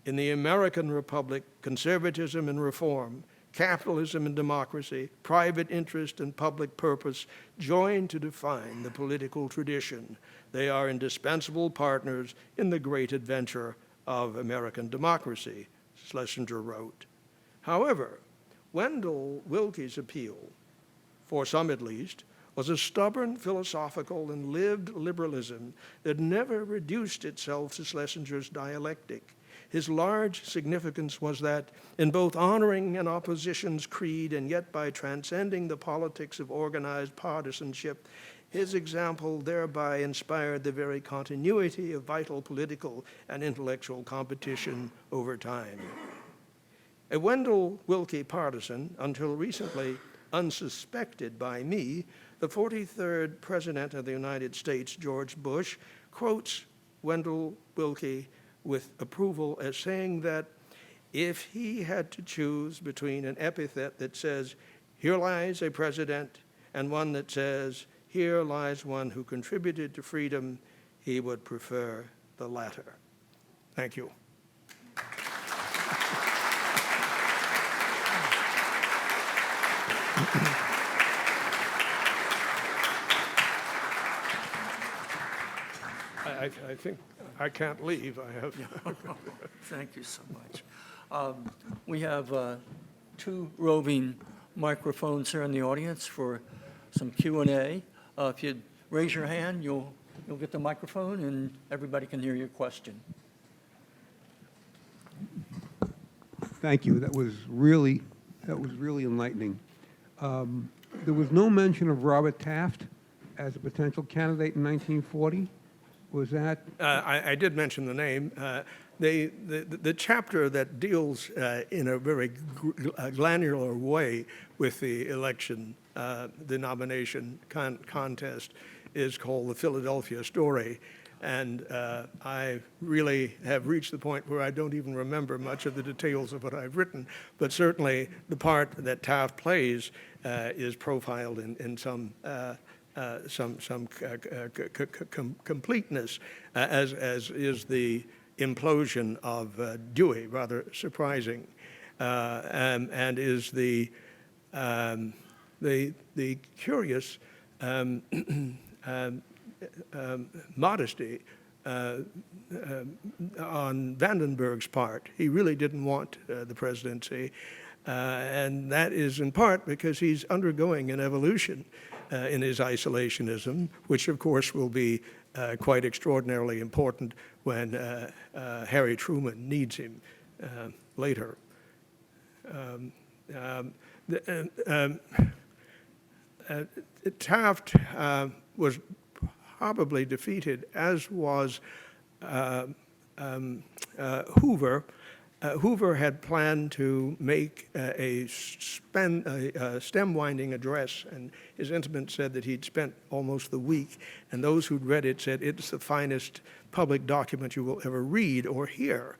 In the American Republic, conservatism and reform, capitalism and democracy, private interest and public purpose join to define the political tradition. They are indispensable partners in the great adventure of American democracy, Schlesinger wrote. However, Wendell Willkie's appeal, for some at least, was a stubborn philosophical and lived liberalism that never reduced itself to Schlesinger's dialectic. His large significance was that in both honoring an opposition's creed and yet by transcending the politics of organized partisanship, his example thereby inspired the very continuity of vital political and intellectual competition over time. A Wendell Willkie partisan, until recently unsuspected by me, the 43rd President of the United States, George Bush, quotes Wendell Willkie with approval as saying that if he had to choose between an epithet that says, "Here lies a president," and one that says, "Here lies one who contributed to freedom," he would prefer the latter. Thank you. I think I can't leave. I have. Thank you so much. We have two roving microphones here in the audience for some Q&A. If you'd raise your hand, you'll get the microphone and everybody can hear your question. Thank you. That was really enlightening. There was no mention of Robert Taft as a potential candidate in 1940. Was that? I did mention the name. The chapter that deals in a very granular way with the election, the nomination contest, is called the Philadelphia Story. And I really have reached the point where I don't even remember much of the details of what I've written, but certainly the part that Taft plays is profiled in some completeness, as is the implosion of Dewey, rather surprising, and is the curious modesty on Vandenberg's part. He really didn't want the presidency, and that is in part because he's undergoing an evolution in his isolationism, which of course will be quite extraordinarily important when Harry Truman needs him later. Taft was probably defeated, as was Hoover. Hoover had planned to make a stem-winding address, and his intimates said that he'd spent almost the week, and those who'd read it said it's the finest public document you will ever read or hear.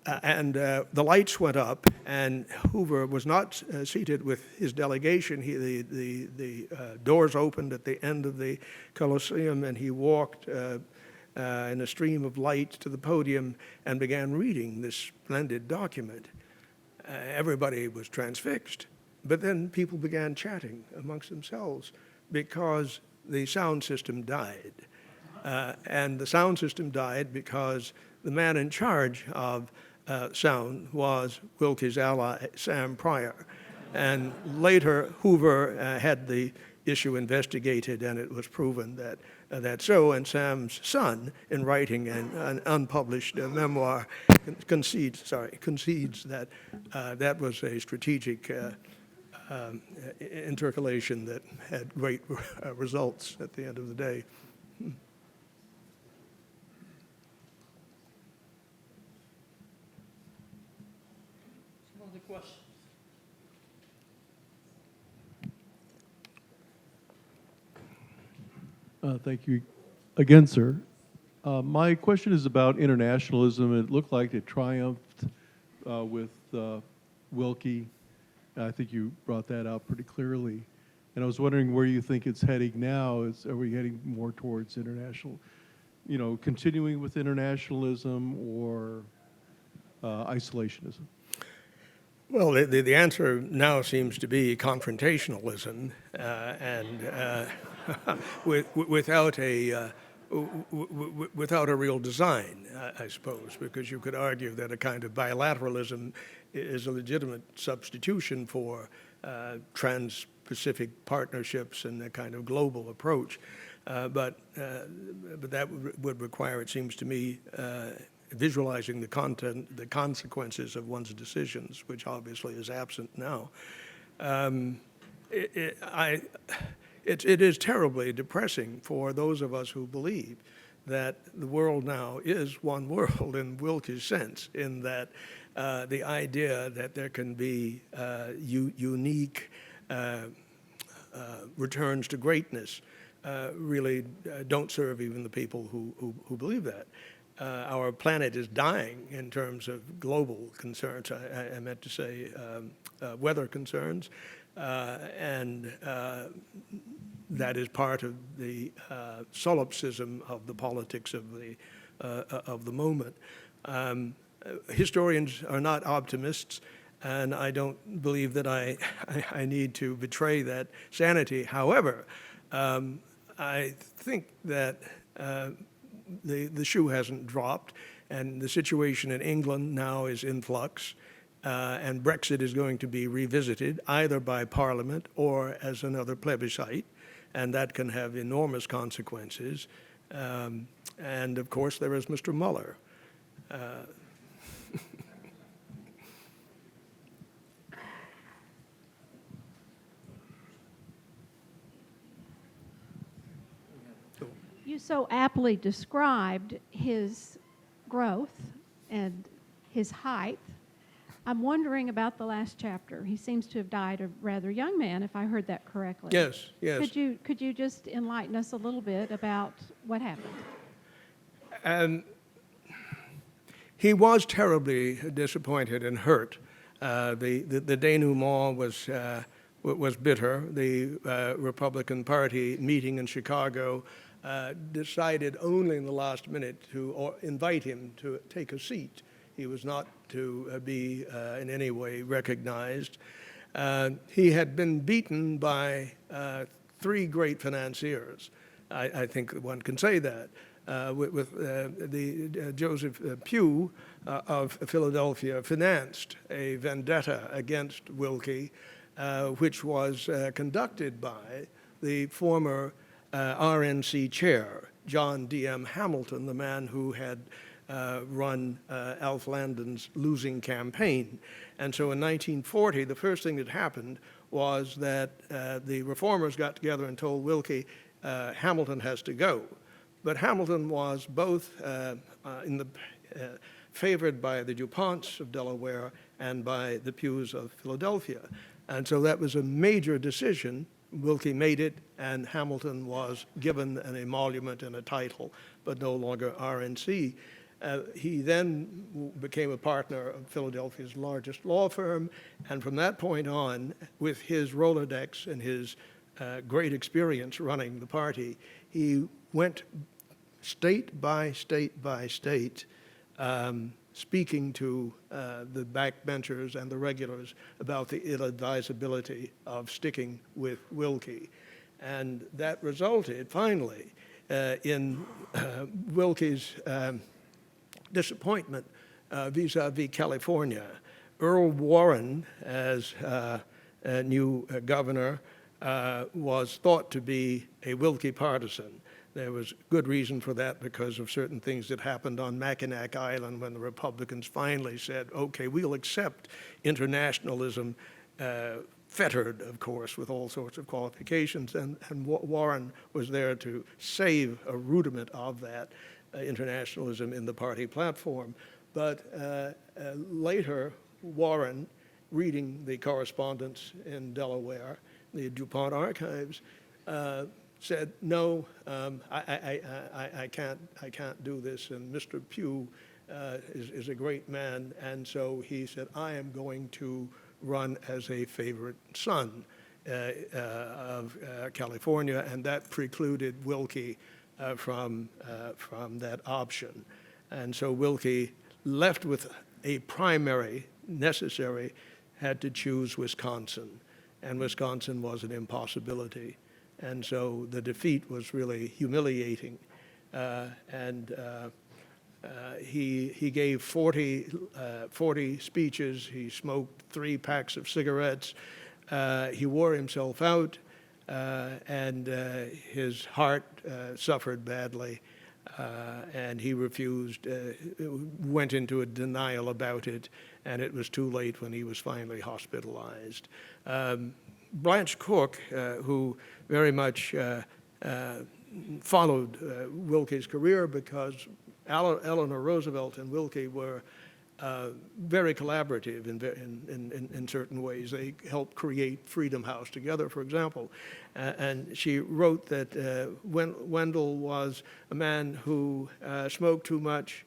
And the lights went up, and Hoover was not seated with his delegation. The doors opened at the end of the Colosseum, and he walked in a stream of light to the podium and began reading this splendid document. Everybody was transfixed. But then people began chatting amongst themselves because the sound system died. And the sound system died because the man in charge of sound was Willkie's ally, Sam Pryor. And later, Hoover had the issue investigated, and it was proven that and Sam's son, in writing an unpublished memoir, concedes that that was a strategic intercalation that had great results at the end of the day. Some other questions? Thank you again, sir. My question is about internationalism. It looked like it triumphed with Willkie. I think you brought that out pretty clearly. And I was wondering where you think it's heading now. Are we heading more towards international, continuing with internationalism or isolationism? Well, the answer now seems to be confrontationalism, and without a real design, I suppose, because you could argue that a kind of bilateralism is a legitimate substitution for trans-Pacific partnerships and a kind of global approach, but that would require, it seems to me, visualizing the consequences of one's decisions, which obviously is absent now. It is terribly depressing for those of us who believe that the world now is one world in Willkie's sense, in that the idea that there can be unique returns to greatness really don't serve even the people who believe that. Our planet is dying in terms of global concerns. I meant to say weather concerns, and that is part of the solipsism of the politics of the moment. Historians are not optimists, and I don't believe that I need to betray that sanity. However, I think that the shoe hasn't dropped, and the situation in England now is in flux, and Brexit is going to be revisited either by Parliament or as another plebiscite, and that can have enormous consequences. And of course, there is Mr. Mueller. You so aptly described his growth and his height. I'm wondering about the last chapter. He seems to have died a rather young man, if I heard that correctly. Yes, yes. Could you just enlighten us a little bit about what happened? He was terribly disappointed and hurt. The denouement was bitter. The Republican Party meeting in Chicago decided only in the last minute to invite him to take a seat. He was not to be in any way recognized. He had been beaten by three great financiers. I think one can say that. Joseph Pugh of Philadelphia financed a vendetta against Willkie, which was conducted by the former RNC chair, John D.M. Hamilton, the man who had run Alf Landon's losing campaign. And so in 1940, the first thing that happened was that the reformers got together and told Willkie, Hamilton has to go. But Hamilton was both favored by the DuPonts of Delaware and by the Pughs of Philadelphia. And so that was a major decision. Willkie made it, and Hamilton was given an emolument and a title, but no longer RNC. He then became a partner of Philadelphia's largest law firm, and from that point on, with his Rolodex and his great experience running the party, he went state by state by state, speaking to the backbenchers and the regulars about the ill-advisability of sticking with Willkie. And that resulted, finally, in Willkie's disappointment vis-a-vis California. Earl Warren, as new governor, was thought to be a Willkie partisan. There was good reason for that because of certain things that happened on Mackinac Island when the Republicans finally said, okay, we'll accept internationalism, fettered, of course, with all sorts of qualifications, and Warren was there to save a rudiment of that internationalism in the party platform. But later, Warren, reading the correspondence in Delaware, the DuPont archives, said, no, I can't do this, and Mr. Pugh is a great man, and so he said, I am going to run as a favorite son of California, and that precluded Willkie from that option. And so Willkie, left with a primary necessary, had to choose Wisconsin, and Wisconsin was an impossibility. And so the defeat was really humiliating. He gave 40 speeches. He smoked 3 packs of cigarettes. He wore himself out, and his heart suffered badly. And he refused, went into a denial about it, and it was too late when he was finally hospitalized. Blanche Cook, who very much followed Willkie's career because Eleanor Roosevelt and Willkie were very collaborative in certain ways. They helped create Freedom House together, for example. And she wrote that Wendell was a man who smoked too much,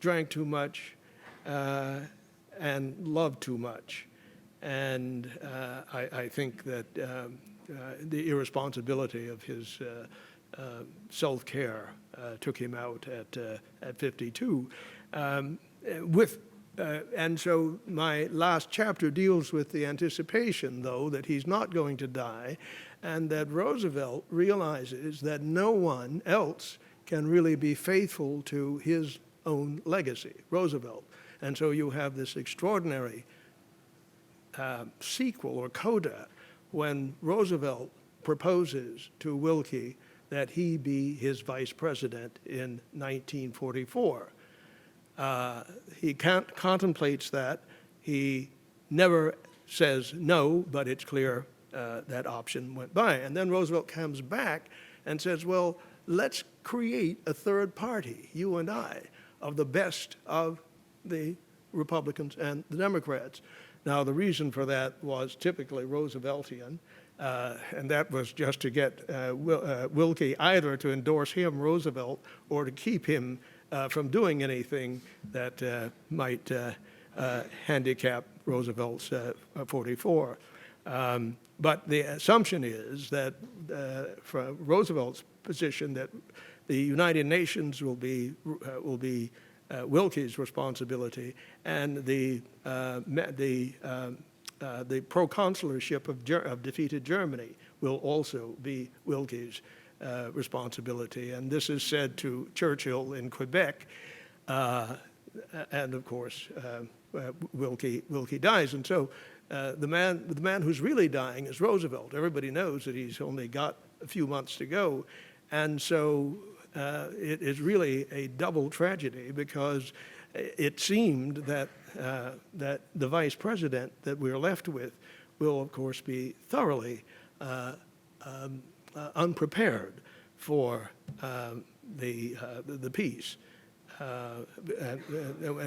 drank too much, and loved too much. And I think that the irresponsibility of his self-care took him out at 52. And so my last chapter deals with the anticipation, though, that he's not going to die, and that Roosevelt realizes that no one else can really be faithful to his own legacy, Roosevelt. And so you have this extraordinary sequel or coda when Roosevelt proposes to Willkie that he be his vice president in 1944. He contemplates that. He never says no, but it's clear that option went by. And then Roosevelt comes back and says, well, let's create a third party, you and I, of the best of the Republicans and the Democrats. Now, the reason for that was typically Rooseveltian, and that was just to get Willkie either to endorse him, Roosevelt, or to keep him from doing anything that might handicap Roosevelt's 44. But the assumption is that from Roosevelt's position that the United Nations will be Willkie's responsibility, and the proconsularship of defeated Germany will also be Willkie's responsibility. And this is said to Churchill in Quebec, and of course Willkie dies. And so the man who's really dying is Roosevelt. Everybody knows that he's only got a few months to go, and so it is really a double tragedy, because it seemed that that the vice president that we're left with will, of course, be thoroughly unprepared for the peace. And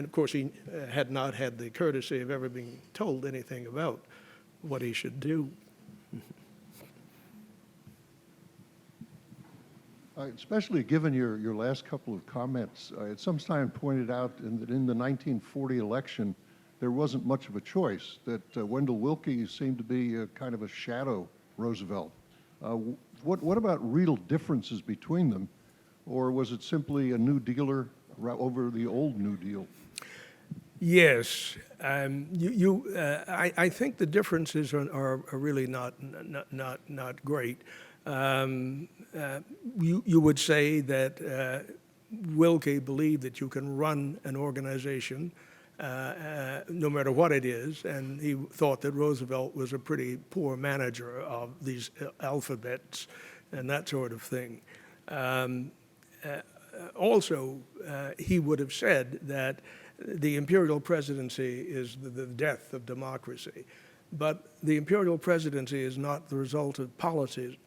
of course, he had not had the courtesy of ever being told anything about what he should do. Especially given your last couple of comments, at some time pointed out that in the 1940 election, there wasn't much of a choice, that Wendell Willkie seemed to be kind of a shadow Roosevelt. What about real differences between them, or was it simply a New Dealer over the old New Deal? Yes, I think the differences are really not great. You would say that Willkie believed that you can run an organization no matter what it is, and he thought that Roosevelt was a pretty poor manager of these alphabets and that sort of thing. Also, he would have said that the imperial presidency is the death of democracy, but the imperial presidency is not the result of policy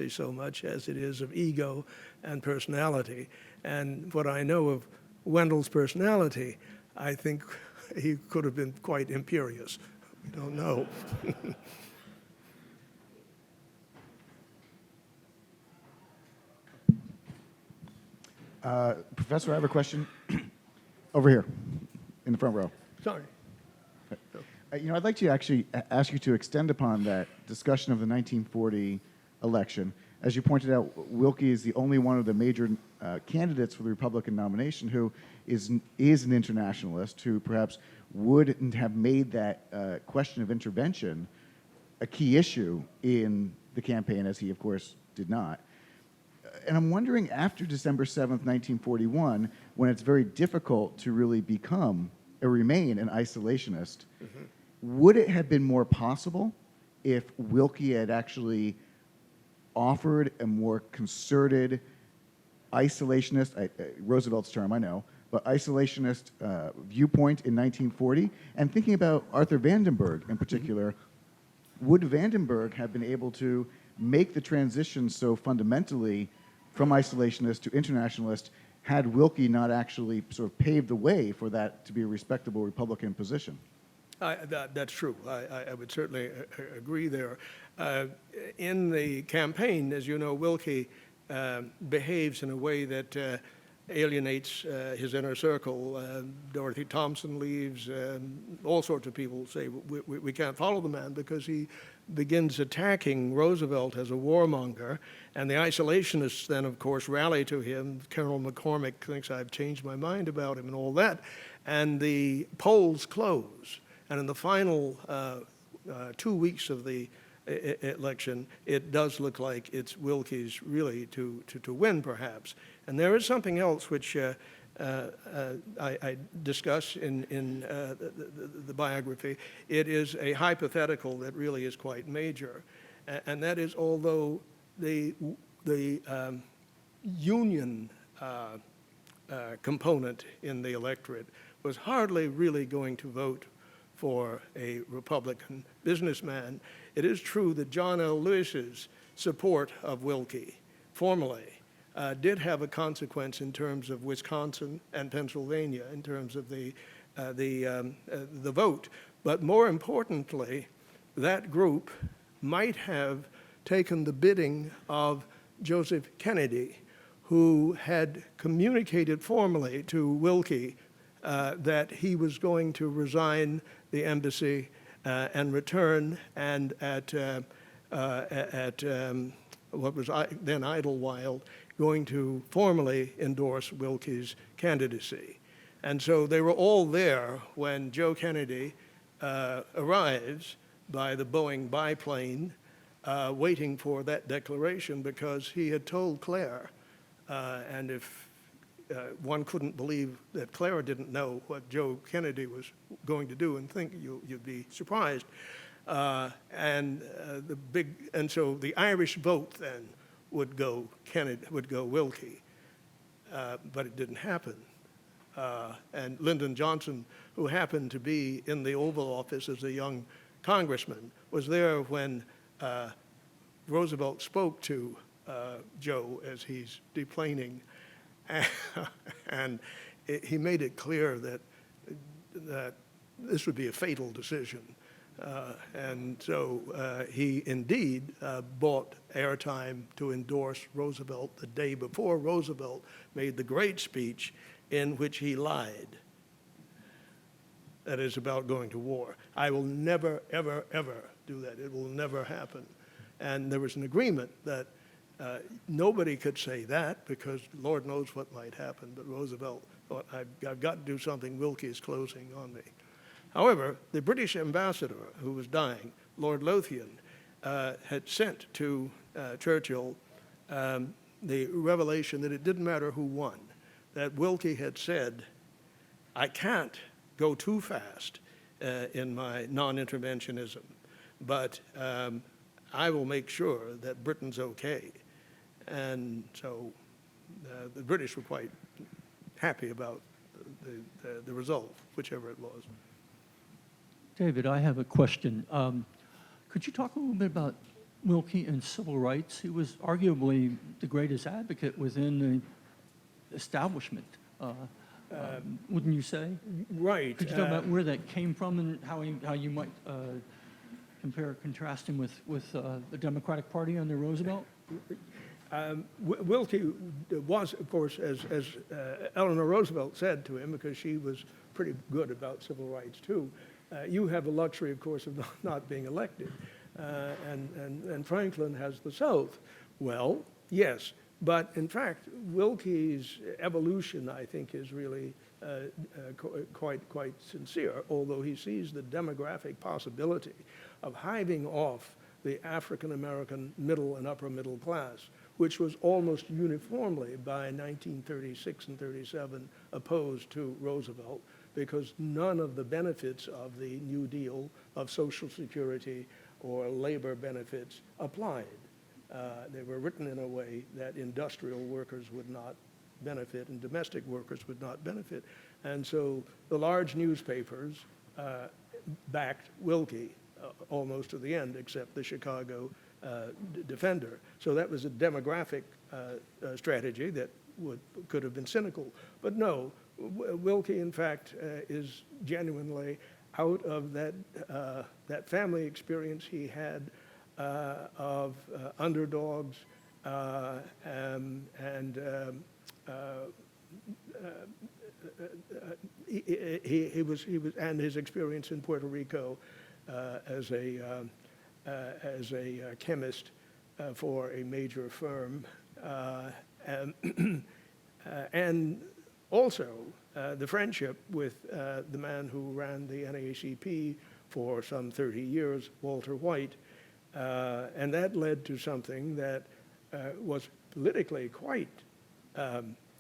so much as it is of ego and personality. And what I know of Wendell's personality, I think he could have been quite imperious. We don't know. Professor, I have a question over here in the front row. Sorry. I'd like to actually ask you to extend upon that discussion of the 1940 election. As you pointed out, Willkie is the only one of the major candidates for the Republican nomination who is an internationalist, who perhaps wouldn't have made that question of intervention a key issue in the campaign, as he, of course, did not. And I'm wondering, after December 7th, 1941, when it's very difficult to really become or remain an isolationist, would it have been more possible if Willkie had actually offered a more concerted isolationist, Roosevelt's term, I know, but isolationist viewpoint in 1940? And thinking about Arthur Vandenberg in particular, would Vandenberg have been able to make the transition so fundamentally from isolationist to internationalist had Willkie not actually sort of paved the way for that to be a respectable Republican position. That's true. I would certainly agree there. In the campaign, as you know, Willkie behaves in a way that alienates his inner circle. Dorothy Thompson leaves. All sorts of people say we can't follow the man because he begins attacking Roosevelt as a warmonger, and the isolationists then, of course, rally to him. Carol McCormick thinks I've changed my mind about him and all that, and the polls close. And in the final 2 weeks of the election, it does look like it's Willkie's really to win, perhaps. And there is something else which I discuss in the biography. It is a hypothetical that really is quite major, and that is, although the union component in the electorate was hardly really going to vote for a Republican businessman, it is true that John L. Lewis's support of Willkie formally did have a consequence in terms of Wisconsin and Pennsylvania, in terms of the vote. But more importantly, that group might have taken the bidding of Joseph Kennedy, who had communicated formally to Willkie that he was going to resign the embassy and return, and at what was then Idlewild, going to formally endorse Willkie's candidacy. And so they were all there when Joe Kennedy arrives by the Boeing biplane, waiting for that declaration, because he had told Claire, and if one couldn't believe that Clara didn't know what Joe Kennedy was going to do and think, you'd be surprised. And so the Irish vote then would go Willkie, but it didn't happen. And Lyndon Johnson, who happened to be in the Oval Office as a young congressman, was there when Roosevelt spoke to Joe as he's deplaning, and he made it clear that this would be a fatal decision. And so he indeed bought airtime to endorse Roosevelt the day before Roosevelt made the great speech in which he lied. That is, about going to war. I will never, ever, ever do that. It will never happen. And there was an agreement that nobody could say that, because Lord knows what might happen. But Roosevelt thought, I've got to do something. Willkie is closing on me. However, the British ambassador, who was dying, Lord Lothian, had sent to Churchill the revelation that it didn't matter who won, that Willkie had said, I can't go too fast in my non-interventionism, but I will make sure that Britain's okay. And so the British were quite happy about the result, whichever it was. David, I have a question. Could you talk a little bit about Willkie and civil rights? He was arguably the greatest advocate within the establishment, wouldn't you say? Right. Could you talk about where that came from and how you might contrast him with the Democratic Party under Roosevelt? Willkie was, of course, as Eleanor Roosevelt said to him, because she was pretty good about civil rights too, you have the luxury, of course, of not being elected, and Franklin has the South. Well, yes, but in fact, Willkie's evolution, I think, is really quite sincere, although he sees the demographic possibility of hiving off the African-American middle and upper middle class, which was almost uniformly by 1936 and 37 opposed to Roosevelt, because none of the benefits of the New Deal of Social Security or labor benefits applied. They were written in a way that industrial workers would not benefit and domestic workers would not benefit. And so the large newspapers backed Willkie almost to the end, except the Chicago Defender. So that was a demographic strategy that could have been cynical. But no, Willkie, in fact, is genuinely out of that family experience he had of underdogs he was and his experience in Puerto Rico as a chemist for a major firm, and also the friendship with the man who ran the NAACP for some 30 years, Walter White, and that led to something that was politically quite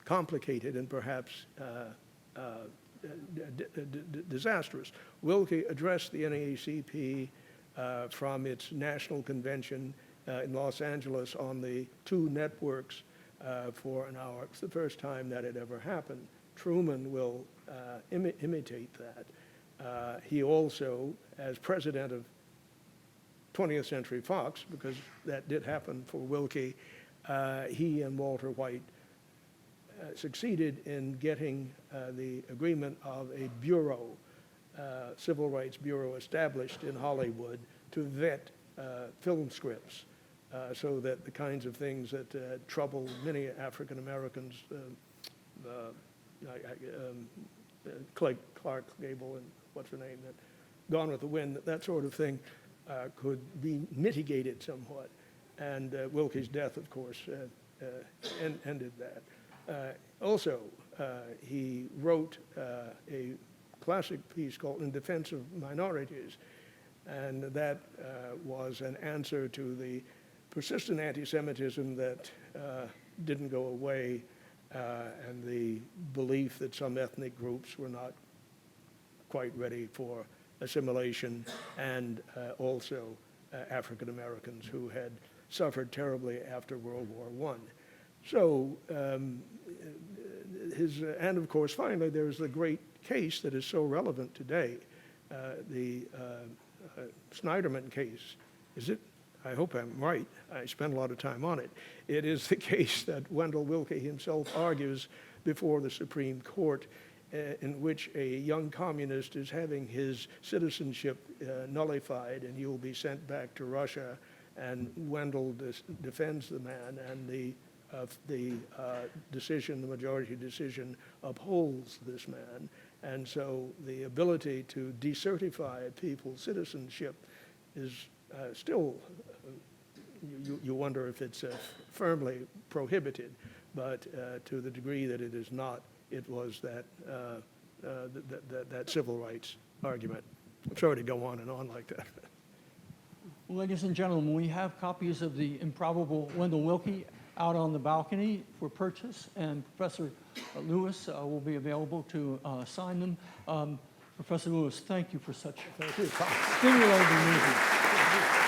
complicated and perhaps disastrous. Willkie addressed the NAACP from its national convention in Los Angeles on the two networks for an hour. It's the first time that had ever happened. Truman will imitate that. He also, as president of 20th Century Fox, because that did happen for Willkie, he and Walter White succeeded in getting the agreement of a bureau, civil rights bureau established in Hollywood to vet film scripts so that the kinds of things that trouble many African Americans, Clark Gable and what's her name, that Gone with the Wind, that sort of thing could be mitigated somewhat. And Willkie's death, of course, ended that. Also, he wrote a classic piece called In Defense of Minorities, and that was an answer to the persistent anti-Semitism that didn't go away, and the belief that some ethnic groups were not quite ready for assimilation, and also African Americans who had suffered terribly after World War I. So, and of course, finally, there's the great case that is so relevant today, the Snyderman case. Is it? I hope I'm right. I spent a lot of time on it. It is the case that Wendell Willkie himself argues before the Supreme Court, in which a young communist is having his citizenship nullified and he will be sent back to Russia, and Wendell defends the man, and the decision, the majority decision, upholds this man. And so the ability to decertify people's citizenship is still, you wonder if it's firmly prohibited, but to the degree that it is not, it was that civil rights argument. I'm sorry to go on and on like that. Ladies and gentlemen, we have copies of the Improbable Wendell Willkie out on the balcony for purchase, and Professor Lewis will be available to sign them. Professor Lewis, thank you for such stimulating meeting.